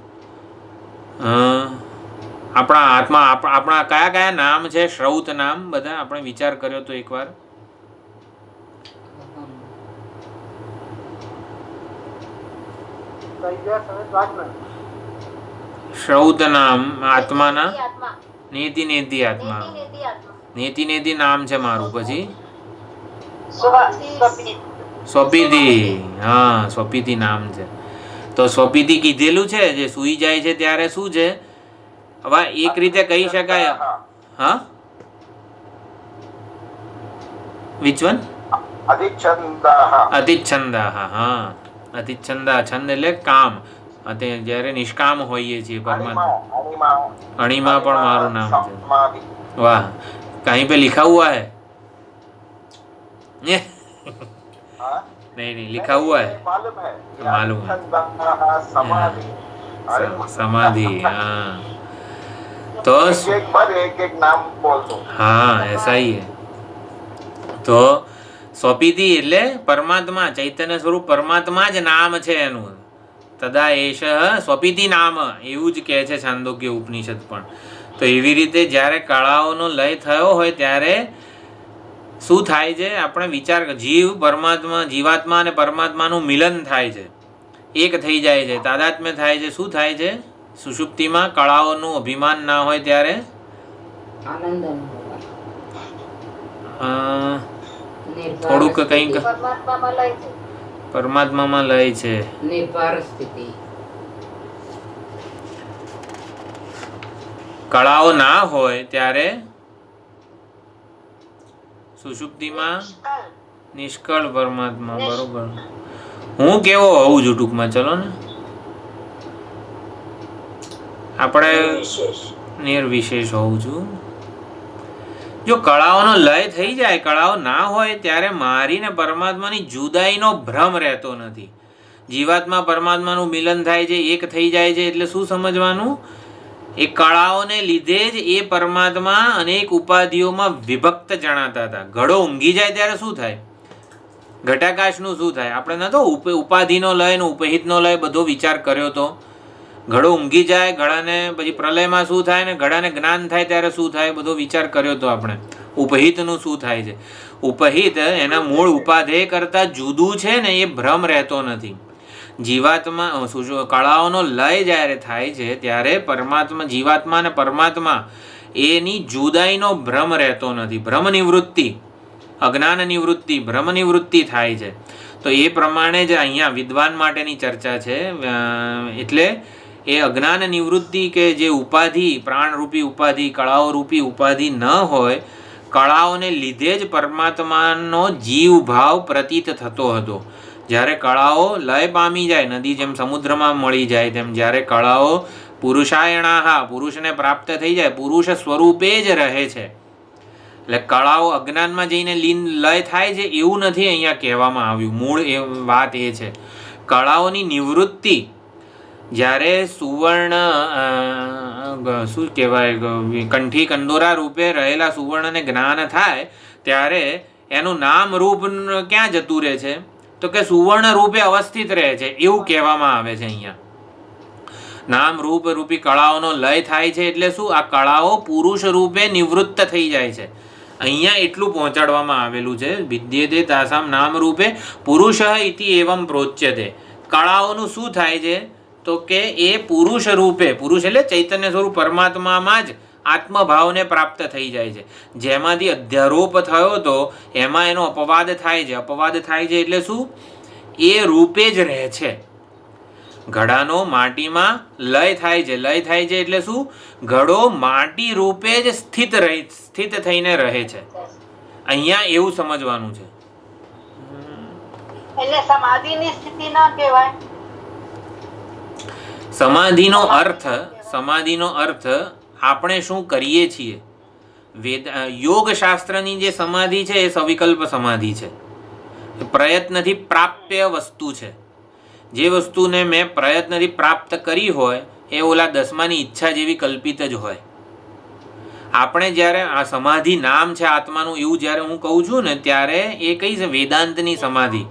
આપણા આત્મા આપણા કયા કયા નામ છે? શ્રૌત નામ બધા આપણે વિચાર કર્યો તો એકવાર. શ્રૌત નામ આત્માના નેતિ નેતિ આત્મા, નેતિ નેતિ નામ છે મારું. પછી સ્વપિતિ, હા સ્વપિતિ નામ છે. તો સ્વપિતિ કીધેલું છે જે સૂઈ જાય છે ત્યારે શું છે? હવે એક રીતે કહી શકાય. હા, વિચ વન? અતિચ્છંદાહ. હા, અતિચ્છંદા, છંદ એટલે કામ. જ્યારે નિષ્કામ હોઈએ છીએ પરમાત્મા. અણીમાં પણ મારું નામ છે. वाह, कहीं पे लिखा हुआ है? नहीं लिखा हुआ है, मालूम है। समाधि, हाँ तो एक नाम बोल दो। हाँ ऐसा ही है. તો સ્વપિતિ એટલે પરમાત્મા, ચૈતન્ય સ્વરૂપ પરમાત્મા જ નામ છે એનું. તદા એષ સ્વપિતિ નામ, એવું જ કહે છે છાંદોગ્ય ઉપનિષદ પણ. તો એવી રીતે જ્યારે કળાઓનો લય થયો હોય ત્યારે શું થાય છે? આપણે વિચાર, જીવ પરમાત્મા, જીવાત્મા અને પરમાત્માનું મિલન થાય છે, એક થઈ જાય છે, તાદાત્મ્ય થાય છે. શું થાય છે? સુષુપ્તિમાં કળાઓનું અભિમાન ના હોય ત્યારે થોડુંક કંઈક પરમાત્મામાં લય છે. કળાઓ ના હોય ત્યારે સુષુપ્તિમાં નિષ્કળ પરમાત્મા. બરોબર. હું કેવો હોઉં છું ટૂંકમાં? ચલો ને, આપણે નિર્વિશેષ હોઉં છું. જો કળાઓનો લય થઈ જાય, કળાઓ ના હોય ત્યારે મારી ને પરમાત્માની જુદાઈનો ભ્રમ રહેતો નથી. જીવાત્મા પરમાત્માનું મિલન થાય છે, એક થઈ જાય છે. એટલે શું સમજવાનું? એ કળાઓને લીધે જ એ પરમાત્મા અનેક ઉપાધિઓમાં વિભક્ત જણાતા હતા. ઘડો ઊંઘી જાય ત્યારે શું થાય? ઘટાકાશનું શું થાય? આપણે નતો ઉપાધિનો લય ને ઉપહિતનો લય બધો વિચાર કર્યો તો. ઘડો ઊંઘી જાય, ઘડાને પછી પ્રલયમાં શું થાય ને ઘડાને જ્ઞાન થાય ત્યારે શું થાય, બધો વિચાર કર્યો તો આપણે. ઉપહિતનું શું થાય છે? ઉપહિત એના મૂળ ઉપાધેય કરતા જુદું છે ને, એ ભ્રમ રહેતો નથી. જીવાત્મા, કળાઓનો લય જ્યારે થાય છે ત્યારે પરમાત્મા, જીવાત્મા અને પરમાત્મા એની જુદાઈનો ભ્રમ રહેતો નથી. ભ્રમ નિવૃત્તિ, અજ્ઞાન નિવૃત્તિ, ભ્રમ નિવૃત્તિ થાય છે. તો એ પ્રમાણે જ અહીંયા વિદ્વાન માટેની ચર્ચા છે. એટલે એ અજ્ઞાન નિવૃત્તિ કે જે ઉપાધિ, પ્રાણરૂપી ઉપાધિ, કળાઓ રૂપી ઉપાધિ ન હોય, કળાઓને લીધે જ પરમાત્માનો જીવ ભાવ પ્રતીત થતો હતો. જ્યારે કળાઓ લય પામી જાય, નદી જેમ સમુદ્રમાં મળી જાય તેમ જ્યારે કળાઓ પુરુષાયણાહા, પુરુષને પ્રાપ્ત થઈ જાય, પુરુષ સ્વરૂપે જ રહે છે. એટલે કળાઓ અજ્ઞાનમાં જઈને લીન લય થાય છે એવું નથી અહીંયા કહેવામાં આવ્યું. મૂળ એ વાત એ છે, કળાઓની નિવૃત્તિ જ્યારે સુવર્ણ શું કહેવાય, કંઠી કંદોરા રૂપે રહેલા સુવર્ણને જ્ઞાન થાય ત્યારે એનું નામ રૂપ ક્યાં જતું રહે છે? તો કે સુવર્ણ રૂપે અવસ્થિત રહે છે એવું કહેવામાં આવે છે અહીંયા. નામ રૂપ રૂપી કળાઓનો લય થાય છે એટલે શું? આ કળાઓ પુરુષ રૂપે નિવૃત્ત થઈ જાય છે. અહીંયા એટલું પહોંચાડવામાં આવેલું છે, વિદ્યતે તાસામ નામ રૂપે પુરુષ ઇતિ એવમ પ્રોચ્યતે. કળાઓનું શું થાય છે? તો કે એ પુરુષ રૂપે, પુરુષ એટલે ચૈતન્ય સ્વરૂપ પરમાત્મામાં જ આત્મભાવને પ્રાપ્ત થઈ જાય છે. જેમાંથી અધ્યારોપ થયો હતો એમાં એનો અપવાદ થાય છે. અપવાદ થાય છે એટલે શું? એ રૂપે જ રહે છે. ઘડાનો માટીમાં લય થાય છે. લય થાય છે એટલે શું? ઘડો માટી રૂપે જ સ્થિત થઈને રહે છે. અહીંયા એવું સમજવાનું છે. એટલે સમાધિની સ્થિતિ ના કહેવાય. સમાધિનો અર્થ આપણે શું કરીએ છીએ. યોગ શાસ્ત્રની જે સમાધિ છે એ સવિકલ્પ સમાધિ છે. પ્રયત્નથી પ્રાપ્ય વસ્તુ છે. જે વસ્તુને મેં પ્રયત્નથી પ્રાપ્ત કરી હોય એ ઓલા દસમાની ઈચ્છા જેવી કલ્પિત જ હોય. આપણે જ્યારે આ સમાધિ નામ છે આત્માનું એવું જ્યારે હું કહું છું ને ત્યારે એ કઈ છે? વેદાંતની સમાધિ.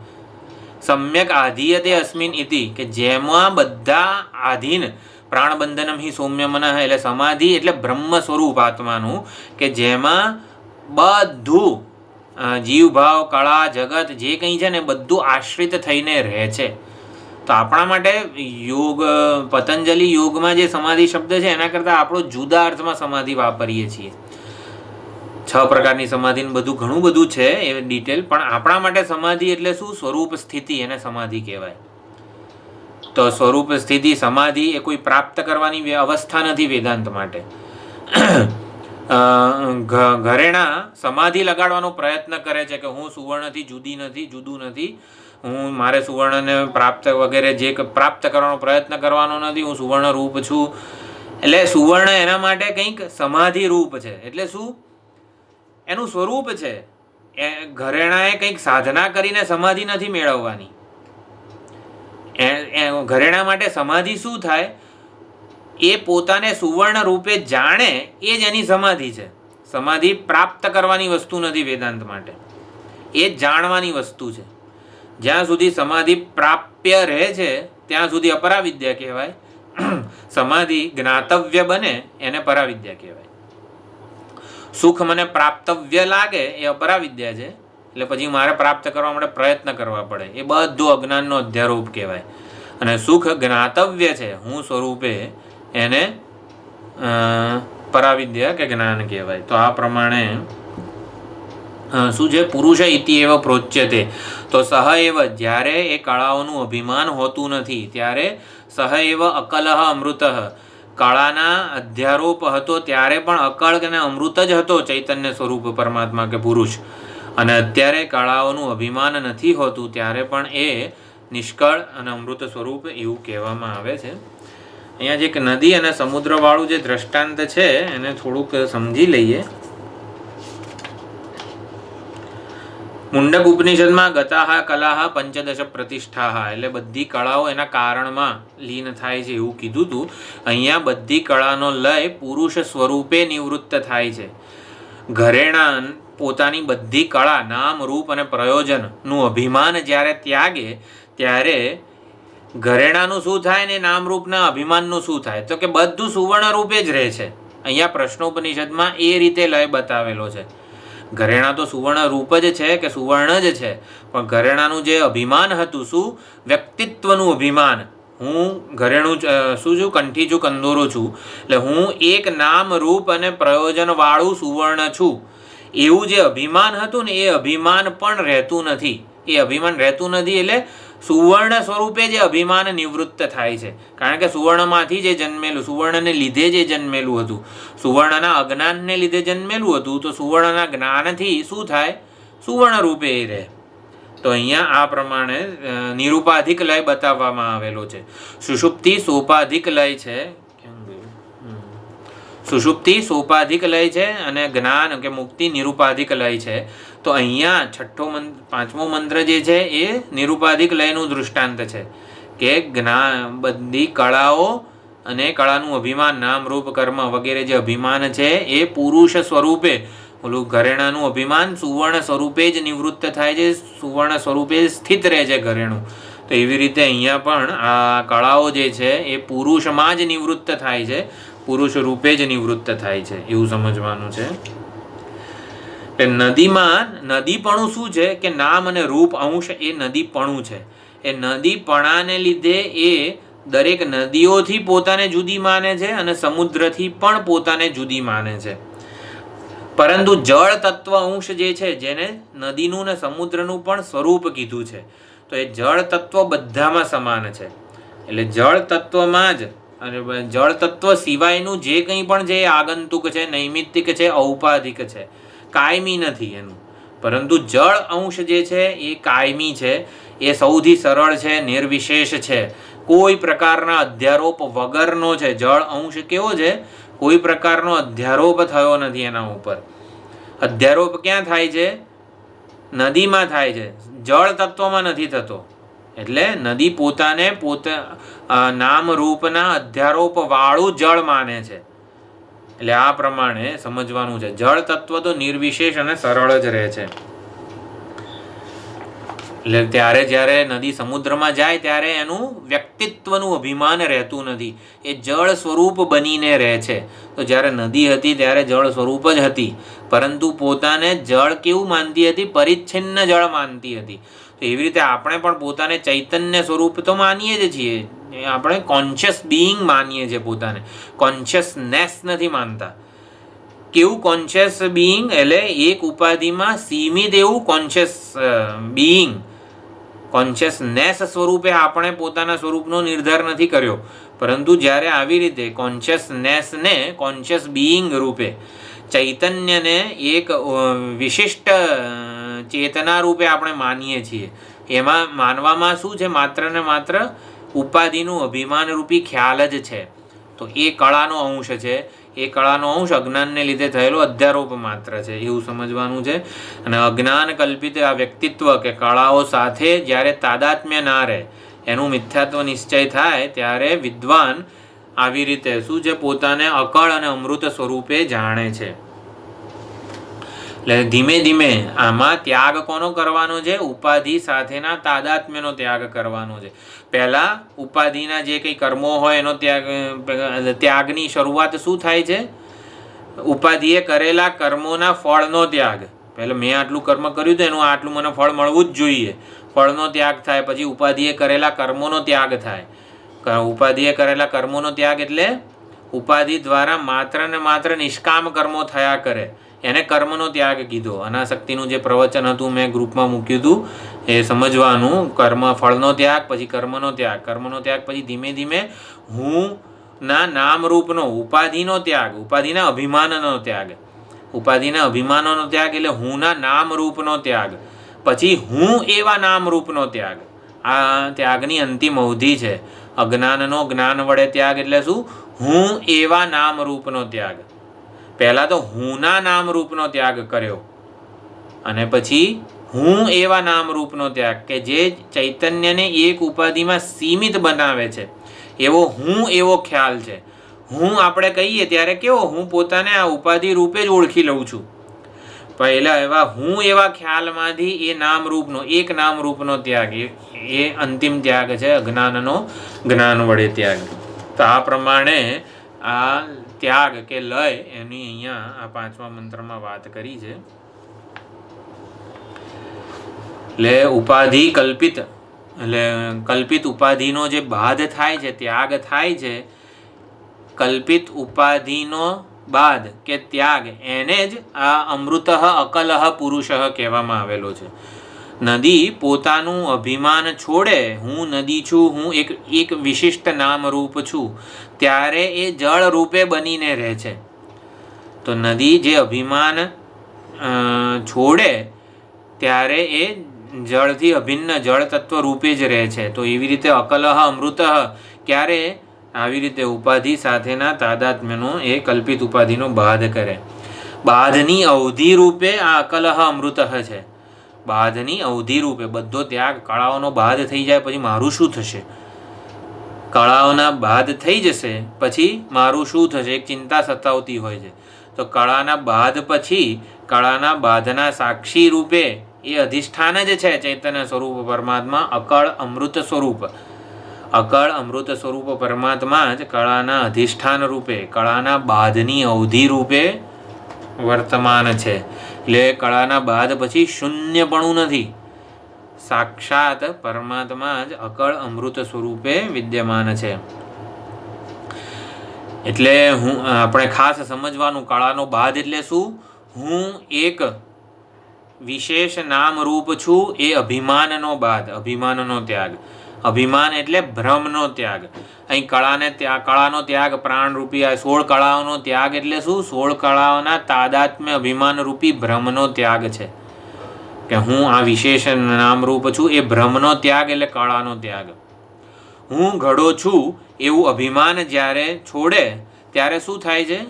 સમ્યક આધીયતે અસ્મિન ઇતિ, કે જેમાં બધા આધીન, પ્રાણબંધનમ હિ સૌમ્ય મનઃ, એટલે સમાધિ એટલે બ્રહ્મ સ્વરૂપ આત્માનું, કે જેમાં બધું જીવભાવ, કળા, જગત જે કંઈ છે ને બધું આશ્રિત થઈને રહે છે. તો આપણા માટે યોગ, પતંજલિ યોગમાં જે સમાધિ શબ્દ છે એના કરતાં આપણો જુદા અર્થમાં સમાધિ વાપરીએ છીએ. 6 પ્રકારની સમાધિ બધું ઘણું બધું છે એ ડિટેલ, પણ આપણા માટે સમાધિ એટલે શું? સ્વરૂપ સ્થિતિ, એને સમાધિ કહેવાય. તો સ્વરૂપ સ્થિતિ સમાધિ એ કોઈ પ્રાપ્ત કરવાની અવસ્થા નથી વેદાંત માટે. ઘરેણા સમાધિ લગાડવાનો પ્રયત્ન કરે છે કે હું સુવર્ણથી જુદું નથી, હું મારે સુવર્ણને પ્રાપ્ત વગેરે જે પ્રાપ્ત કરવાનો પ્રયત્ન કરવાનો નથી, હું સુવર્ણ રૂપ છું. એટલે સુવર્ણ એના માટે કંઈક સમાધિ રૂપ છે. એટલે શું? એનું સ્વરૂપ છે. ઘરેણાએ કંઈક સાધના કરીને સમાધિ નથી મેળવવાની. ઘરેણા માટે સમાધિ શું થાય? એ પોતાને સુવર્ણ રૂપે જાણે એ જ એની સમાધિ છે. સમાધિ પ્રાપ્ત કરવાની વસ્તુ નથી વેદાંત માટે, એ જ જાણવાની વસ્તુ છે. જ્યાં સુધી સમાધિ પ્રાપ્ય રહે છે ત્યાં સુધી અપરાવિદ્યા કહેવાય. સમાધિ જ્ઞાતવ્ય બને એને પરાવિદ્યા કહેવાય. સુખ મને પ્રાપ્તવ્ય લાગે એ અપરાવિદ્યા છે, એટલે પછી મારે પ્રાપ્ત કરવા માટે પ્રયત્ન કરવા પડે, એ બધું અજ્ઞાનનો અધ્યારોપ કહેવાય. અને સુખ જ્ઞાતવ્ય છે હું સ્વરૂપે, એને પરાવિદ્યા કે જ્ઞાન કહેવાય. તો આ પ્રમાણે શું છે? પુરુષ ઇતિ એવ પ્રોચ્યતે. તો સહ એવ, જ્યારે એ કળાઓનું અભિમાન હોતું નથી ત્યારે સહ એવ અકલહ અમૃતઃ, કળાના અધ્યારોપ હતો ત્યારે પણ અકળ અને અમૃત જ હતો ચૈતન્ય સ્વરૂપ પરમાત્મા કે પુરુષ. અને અત્યારે કળાઓનું અભિમાન નથી હોતું ત્યારે પણ એ નિષ્કળ અને અમૃત સ્વરૂપ એવું કહેવામાં આવે છે. અહીંયા જે એક નદી અને સમુદ્રવાળું જે દ્રષ્ટાંત છે એને થોડુંક સમજી લઈએ. મુંડક ઉપનિષદમાં ગતાહ કલાહ પંચદશ પ્રતિષ્ઠા, એટલે બધી કળાઓ એના કારણમાં લીન થાય છે એવું કીધું હતું. અહીંયા બધી કળાનો લય પુરુષ સ્વરૂપે નિવૃત્ત થાય છે. ઘરેણા પોતાની બધી કળા, નામ, રૂપ અને પ્રયોજનનું અભિમાન જ્યારે ત્યાગે ત્યારે ઘરેણાનું શું થાય ને નામ રૂપના અભિમાનનું શું થાય? તો કે બધું સુવર્ણ રૂપે જ રહે છે. અહીંયા પ્રશ્નોપનિષદમાં એ રીતે લય બતાવેલો છે. ઘરેણા તો સુવર્ણ રૂપ જ છે કે સુવર્ણ જ છે, પણ ઘરેણાનું જે અભિમાન હતું, શું? વ્યક્તિત્વનું અભિમાન. હું ઘરેણું શું છું? કંઠી છું, કંદોરો છું, એટલે હું એક નામ, રૂપ અને પ્રયોજન વાળું સુવર્ણ છું. એવું જે અભિમાન હતું ને એ અભિમાન પણ રહેતું નથી. એ અભિમાન રહેતું નથી એટલે સુવર્ણ સ્વરૂપે જે અભિમાન નિવૃત્ત થાય છે. કારણ કે સુવર્ણમાંથી જે જન્મેલું, સુવર્ણને લીધે જે જન્મેલું હતું, સુવર્ણના અજ્ઞાનને લીધે જન્મેલું હતું, તો સુવર્ણના જ્ઞાનથી શું થાય? સુવર્ણ રૂપે એ રહે. તો અહીંયા આ પ્રમાણે નિરૂપાધિક લય બતાવવામાં આવેલો છે. સુષુપ્તિ સોપાધિક લય છે. સુષુપ્તિ સોપાધિક લય છે અને જ્ઞાન કે મુક્તિ નિરૂપાધિક લય છે. તો અહીંયા પાંચમો મંત્ર જે છે એ નિરૂપાધિક લયનું દૃષ્ટાંત છે કે જ્ઞાન, બધી કળાઓ અને કળાનું અભિમાન, નામ, રૂપ, કર્મ વગેરે જે અભિમાન છે એ પુરુષ સ્વરૂપે, ઓલું ઘરેણાનું અભિમાન સુવર્ણ સ્વરૂપે જ નિવૃત્ત થાય છે, સુવર્ણ સ્વરૂપે સ્થિત રહે છે ઘરેણું. તો એવી રીતે અહીંયા પણ આ કળાઓ જે છે એ પુરુષમાં જ નિવૃત્ત થાય છે, પુરુષ રૂપે જ નિવૃત્ત થાય છે એવું સમજવાનું છે. નદીપણું શું છે? કે નામ અને રૂપ અંશ એ નદીપણું છે. એ નદીપણાને લીધે એ દરેક નદીઓથી પોતાને જુદી માને છે અને સમુદ્રથી પણ પોતાને જુદી માને છે. પરંતુ જળ તત્વ અંશ જે છે, જેને નદીનું ને સમુદ્રનું પણ સ્વરૂપ કીધું છે, તો એ જળ તત્વ બધામાં સમાન છે. એટલે જળ તત્વમાં જ અને જળ તત્વ સિવાયનું જે કંઈ પણ જે આગંતુક છે, નૈમિત્તિક છે, ઔપાધિક છે, કાયમી નથી એનું. પરંતુ જળ અંશ જે છે એ કાયમી છે, એ સૌથી સરળ છે, નિર્વિશેષ છે, કોઈ પ્રકારના અધ્યારોપ વગરનો છે. જળ અંશ કેવો છે? કોઈ પ્રકારનો અધ્યારોપ થયો નથી એના ઉપર. અધ્યારોપ ક્યાં થાય છે? નદીમાં થાય છે, જળ તત્વમાં નથી થતો. એટલે નદી પોતાને નામ રૂપના અધ્યારોપ વાળું જળ માને છે. એટલે આ પ્રમાણે સમજવાનું છે. જળ તત્વ તો નિર્વિશેષ અને સરળ જ રહે છે. એટલે ત્યારે જ્યારે નદી સમુદ્રમાં જાય ત્યારે એનું વ્યક્તિત્વનું અભિમાન રહેતું નથી, એ જળ સ્વરૂપ બનીને રહે છે. તો જ્યારે નદી હતી ત્યારે જળ સ્વરૂપ જ હતી, પરંતુ પોતાને જળ કેવું માનતી હતી? પરિચ્છિન્ન જળ માનતી હતી. તો એવી રીતે આપણે પણ પોતાને ચૈતન્ય સ્વરૂપ તો માનીએ જ છીએ, આપણે કોન્શિયસ બિઈંગ માનીએ છીએ પોતાને, કોન્શિયસનેસ નથી માનતા. કેવું કોન્શિયસ બિઈંગ? એટલે એક ઉપાધિમાં સીમિત એવું કોન્શિયસ બિઈંગ, કોન્શિયસનેસ સ્વરૂપે આપણે પોતાના સ્વરૂપનો નિર્ધાર નથી કર્યો. પરંતુ જ્યારે આવી રીતે કોન્શિયસનેસને કોન્શિયસ બિઈંગ રૂપે, ચૈતન્યને એક વિશિષ્ટ ચેતના રૂપે આપણે માનીએ છીએ, એમાં માનવામાં શું છે? માત્ર ને માત્ર ઉપાધિનું અભિમાન રૂપી ખ્યાલ જ છે. તો એ કળાનો અંશ છે. એ કળાનો અંશ અજ્ઞાનને લીધે થયેલો અધ્યારોપ માત્ર છે, એવું સમજવાનું છે. અને અજ્ઞાન કલ્પિત આ વ્યક્તિત્વ કે કળાઓ સાથે જ્યારે તાદાત્મ્ય ના રહે, એનું મિથ્યાત્વ નિશ્ચય થાય, ત્યારે વિદ્વાન આવી રીતે શું છે? પોતાને અકળ અને અમૃત સ્વરૂપે જાણે છે. એટલે ધીમે ધીમે આમાં ત્યાગ કોનો કરવાનો છે? ઉપાધિ સાથેના તાદાત્મ્યનો ત્યાગ કરવાનો છે. પહેલા ઉપાધિના જે કંઈ કર્મો હોય એનો ત્યાગની શરૂઆત શું થાય છે? ઉપાધિએ કરેલા કર્મોના ફળનો ત્યાગ. પહેલાં મેં આટલું કર્મ કર્યું તો એનું આટલું મને ફળ મળવું જ જોઈએ, ફળનો ત્યાગ થાય. પછી ઉપાધિએ કરેલા કર્મોનો ત્યાગ થાય. ઉપાધિએ કરેલા કર્મોનો ત્યાગ એટલે ઉપાધિ દ્વારા માત્ર ને માત્ર નિષ્કામ કર્મો થયા કરે, એને કર્મનો ત્યાગ કીધો. અનાસક્તિનું જે પ્રવચન હતું મેં ગ્રુપમાં મૂક્યું હતું, એ સમજવાનું. કર્મ ફળનો ત્યાગ, પછી કર્મનો ત્યાગ, કર્મનો ત્યાગ પછી ધીમે ધીમે હું ના નામરૂપનો, ઉપાધિનો ત્યાગ, ઉપાધિના અભિમાનનો ત્યાગ, ઉપાધિના અભિમાનનો ત્યાગ એટલે હુંના નામરૂપનો ત્યાગ, પછી હું એવા નામરૂપનો ત્યાગ. આ ત્યાગની અંતિમ અવધિ છે. અજ્ઞાનનો જ્ઞાન વડે ત્યાગ એટલે શું? હું એવા નામરૂપનો ત્યાગ. પહેલાં તો હુંના નામરૂપનો ત્યાગ કર્યો, અને પછી હું એવા નામરૂપનો ત્યાગ કે જે ચૈતન્યને એક ઉપાધિમાં સીમિત બનાવે છે, એવો હું એવો ખ્યાલ છે. હું આપણે કહીએ ત્યારે કેવો? હું પોતાને આ ઉપાધિ રૂપે જ ઓળખી લઉં છું. પહેલાં એવા હું એવા ખ્યાલમાંથી એ નામરૂપનો, એક નામરૂપનો ત્યાગ, એ અંતિમ ત્યાગ છે, અજ્ઞાનનો જ્ઞાન વડે ત્યાગ. તો આ પ્રમાણે આ ત્યાગ કે લય એની અહીંયા આ 5મા મંત્રમાં વાત કરી છે. એટલે ઉપાધિ કલ્પિત, એટલે કલ્પિત ઉપાધિનો જે બાદ થાય છે, ત્યાગ થાય છે, કલ્પિત ઉપાધિનો બાદ કે ત્યાગ, એને જ આ અમૃતઃ અકલહ પુરુષ કહેવામાં આવેલો છે. નદી પોતાનું અભિમાન છોડે, હું નદી છું, હું એક વિશિષ્ટ નામરૂપ છું, ત્યારે એ જળ રૂપે બનીને રહે છે. તો નદી જે અભિમાન છોડે ત્યારે એ જળથી અભિન્ન જળ તત્વ રૂપે જ રહે છે. તો એવી રીતે અકલહ અમૃતઃ ક્યારે? આવી રીતે ઉપાધિ સાથેના તાદાત્મ્યનો એ કલ્પિત ઉપાધિનો બાધ કરે. બાધની અવધિ રૂપે આ અકલહ અમૃતઃ છે. બાધની અવધિ રૂપે બધો ત્યાગ, કળાઓનો બાધ થઈ જાય પછી મારું શું થશે? કળાઓના બાધ થઈ જશે પછી મારું શું થશે? એક ચિંતા સતાવતી હોય છે. તો કળાના બાધ પછી, કળાના બાધના સાક્ષી રૂપે એ અધિષ્ઠાન જ છે ચૈતન્ય સ્વરૂપ પરમાત્મા, અકળ અમૃત સ્વરૂપ. અકળ અમૃત સ્વરૂપ પરમાત્મા જ કળાના અધિષ્ઠાન રૂપે, કળાના બાધની અવધિ રૂપે વર્તમાન છે. એટલે કળાના બાદ પછી શૂન્યપણું નથી, સાક્ષાત પરમાત્મા જ અકળ અમૃત સ્વરૂપે વિદ્યમાન છે. એટલે આપણે ખાસ સમજવાનું, કળાનો બાદ એટલે શું? હું એક વિશેષ નામ રૂપ છું, એ અભિમાનનો બાદ, અભિમાનનો ત્યાગ. અભિમાન એટલે ભ્રમનો ત્યાગ. અહીં કળાનો ત્યાગ પ્રાણરૂપી આ 16 કળાઓનો ત્યાગ એટલે શું? 16 કળાઓના તાદાત્મ્ય અભિમાનરૂપી ભ્રમનો ત્યાગ છે કે હું આ વિશેષ નામરૂપ છું. એ ભ્રમનો ત્યાગ એટલે કળાનો ત્યાગ. હું ઘડો છું એવું અભિમાન જ્યારે છોડે ત્યારે શું થાય છે?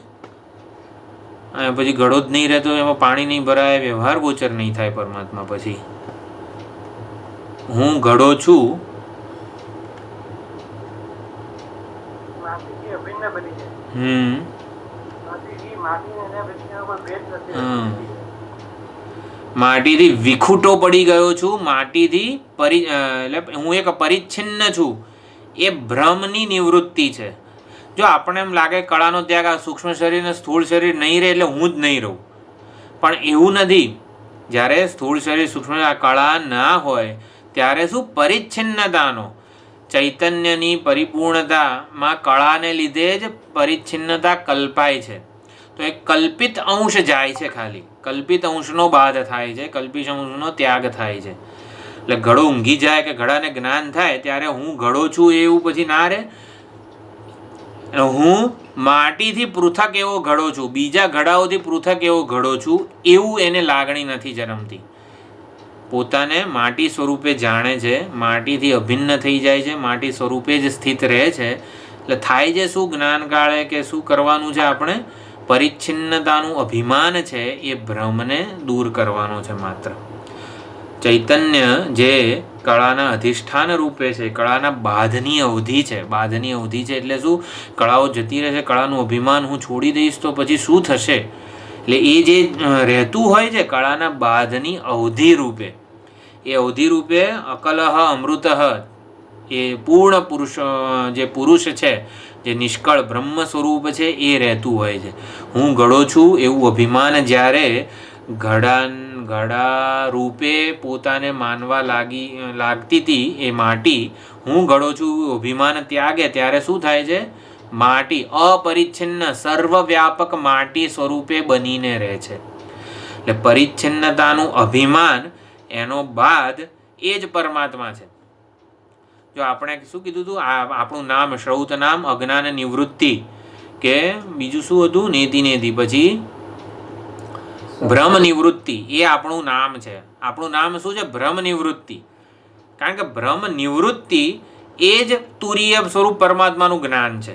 પછી ઘડો જ નહીં રહેતો, એમાં પાણી નહીં ભરાય, વ્યવહાર ગોચર નહીં થાય પરમાત્મા. પછી હું ઘડો છું માટીથી વિખૂટો પડી ગયો છું, માટીથી એટલે હું એક પરિચ્છિન્ન છું. એ ભ્રમની નિવૃત્તિ છે. જો આપણે એમ લાગે કળાનો ત્યાગ આ સૂક્ષ્મ શરીર ને સ્થૂળ શરીર નહીં રહે એટલે હું જ નહીં રહું, પણ એવું નથી. જ્યારે સ્થૂળ શરીર સૂક્ષ્મ આ કળા ના હોય ત્યારે શું? પરિચ્છિન્નતાનો ચૈતન્યની પરિપૂર્ણતામાં કળાને લીધે જ પરિચ્છિન્નતા કલ્પાય છે. તો એ કલ્પિત અંશ જાય છે, ખાલી કલ્પિત અંશનો બાધ થાય છે, કલ્પિત અંશનો ત્યાગ થાય છે. એટલે ઘડો ઊંઘી જાય કે ઘડાને જ્ઞાન થાય ત્યારે હું ઘડો છું એવું પછી ના રહે. હું માટીથી પૃથક એવો ઘડો છું, બીજા ઘડાઓથી પૃથક એવો ઘડો છું એવું એને લાગણી નથી જન્મતી. પોતાને માટી સ્વરૂપે જાણે છે, માટીથી અભિન્ન થઈ જાય છે, માટી સ્વરૂપે જ સ્થિત રહે છે. એટલે થાય છે શું? જ્ઞાન કાળે કે શું કરવાનું છે? આપણે પરિચ્છિન્નતાનું અભિમાન છે એ ભ્રમને દૂર કરવાનો છે માત્ર. ચૈતન્ય જે કળાના અધિષ્ઠાન રૂપે છે, કળાના બાધની અવધિ છે. બાધની અવધિ છે એટલે શું? કળાઓ જતી રહેશે, કળાનું અભિમાન હું છોડી દઈશ તો પછી શું થશે? એટલે એ જે રહેતું હોય છે કળાના બાધની અવધિ રૂપે, એ અવધિ રૂપે અકલહ અમૃતઃ એ પૂર્ણ પુરુષ જે પુરુષ છે, જે નિષ્કળ બ્રહ્મ સ્વરૂપ છે એ રહેતું હોય છે. હું ઘડો છું એવું અભિમાન જ્યારે ઘડા રૂપે પોતાને માનવા લાગતી હતી એ માટી, હું ઘડો છું અભિમાન ત્યાગે ત્યારે શું થાય છે? માટી અપરિચ્છિન્ન સર્વવ્યાપક માટી સ્વરૂપે બનીને રહે છે. એટલે પરિચ્છિન્નતાનું અભિમાન એનો બાદ એ જ પરમાત્મા છે. જો આપણે શું કીધું હતું? આપણું નામ શ્રૌત નામ અજ્ઞાન નિવૃત્તિ કે બીજું શું હતું? નેતિ નેતિ પછી ભ્રમ નિવૃત્તિ. એ આપણું નામ છે. આપણું નામ શું છે? ભ્રમ નિવૃત્તિ. કારણ કે ભ્રમ નિવૃત્તિ એ જ તુરીય સ્વરૂપ પરમાત્માનું જ્ઞાન છે.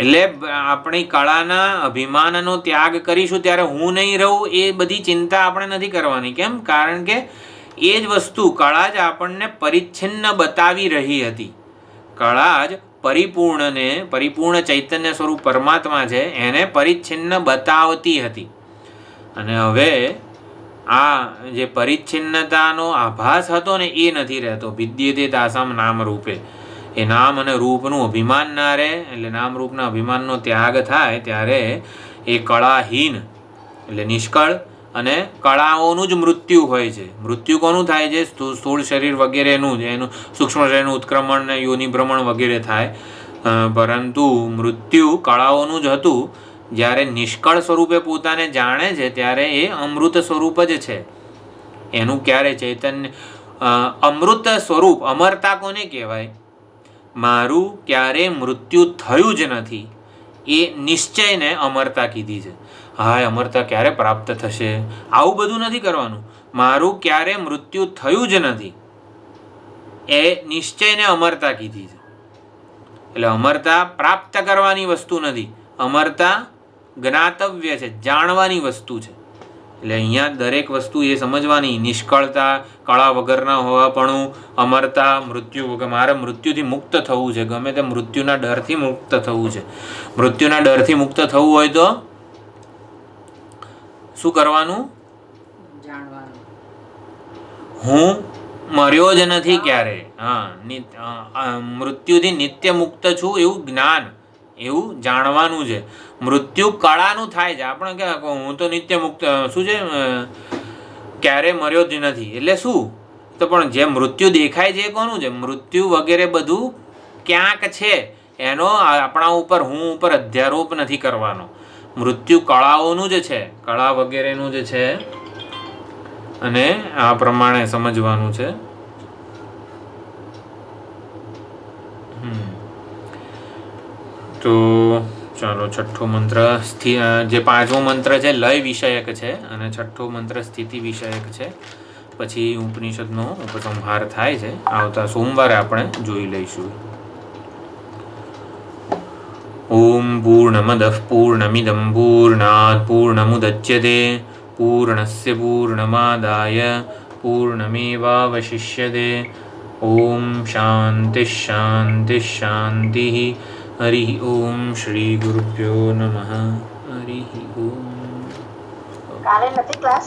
એટલે આપણી કળાના અભિમાનનો ત્યાગ કરીશું ત્યારે હું નહીં રહું એ બધી ચિંતા આપણે નથી કરવાની. કેમ? કારણ કે એ જ વસ્તુ કળા જ આપણને પરિચ્છિન્ન બતાવી રહી હતી. કળા જ પરિપૂર્ણ ચૈતન્ય સ્વરૂપ પરમાત્મા છે એને પરિચ્છિન્ન બતાવતી હતી. અને હવે આ જે પરિચ્છિન્નતાનો આભાસ હતો ને એ નથી રહેતો. વિદ્યતે તાસામ નામ રૂપે. એ નામ અને રૂપનું અભિમાન ના રહે. એટલે નામ રૂપના અભિમાનનો ત્યાગ થાય ત્યારે એ કળાહીન એટલે નિષ્કળ અને કળાઓનું જ મૃત્યુ હોય છે. મૃત્યુ કોનું થાય છે? સ્થૂળ શરીર વગેરેનું જ, એનું સૂક્ષ્મ શરીરનું ઉત્ક્રમણ ને યોનિ ભ્રમણ વગેરે થાય. પરંતુ મૃત્યુ કળાઓનું જ હતું. જ્યારે નિષ્કળ સ્વરૂપે પોતાને જાણે છે ત્યારે એ અમૃત સ્વરૂપ જ છે. એનું ક્યારે ચૈતન્ય અમૃત સ્વરૂપ. અમરતા કોને કહેવાય? મારું ક્યારે મૃત્યુ થયું જ નથી એ નિશ્ચયને અમરતા કીધી છે. હા, અમરતા ક્યારે પ્રાપ્ત થશે આવું બધું નથી કરવાનું. મારું ક્યારે મૃત્યુ થયું જ નથી એ નિશ્ચયને અમરતા કીધી છે. એટલે અમરતા પ્રાપ્ત કરવાની વસ્તુ નથી, અમરતા જ્ઞાતવ્ય છે, જાણવાની વસ્તુ છે. એટલે અહીંયા દરેક વસ્તુ એ સમજવાની. નિષ્કળતા, કળા વગરના હોવાપણું, અમરતા, મૃત્યુ વગર. મારે મૃત્યુથી મુક્ત થવું છે, ગમે તે મૃત્યુના ડરથી મુક્ત થવું છે. મૃત્યુના ડરથી મુક્ત થવું હોય તો શું કરવાનું? જાણવાનું હું મર્યો જ નથી ક્યારે. મૃત્યુથી નિત્ય મુક્ત છું એવું જ્ઞાન, એવું જાણવાનું છે. મૃત્યુ કળાનું થાય છે. આપણે કે હું તો નિત્ય મુક્ત શું છે? ક્યારે મર્યો જ નથી એટલે શું? તો પણ જે મૃત્યુ દેખાય છે એ કોનું છે? મૃત્યુ વગેરે બધું ક્યાંક છે, એનો આપણા ઉપર હું ઉપર અધ્યારોપ નથી કરવાનો. મૃત્યુ કળાઓનું જ છે, કળા વગેરેનું જ છે. અને આ પ્રમાણે સમજવાનું છે. તો ચાલો છઠ્ઠો મંત્ર જે પાંચમો મંત્ર છે લય વિષયક છે અને છઠ્ઠો મંત્ર સ્થિતિ વિષયક છે. પછી ઉપનિષદનો ઉપસંહાર થાય છે. આવતા સોમવારે આપણે જોઈ લઈશું. ઓમ પૂર્ણમદઃ પૂર્ણમિદં પૂર્ણાત પૂર્ણમુદચ્યતે પૂર્ણસ્ય પૂર્ણમાદાય પૂર્ણમેવાવશિષ્યતે. ઓમ શાંતિ શાંતિ શાંતિ. હરિ ઓમ શ્રી ગુરુભ્યો નમઃ. હરિ ઓમ. કાલે નથી ક્લાસ?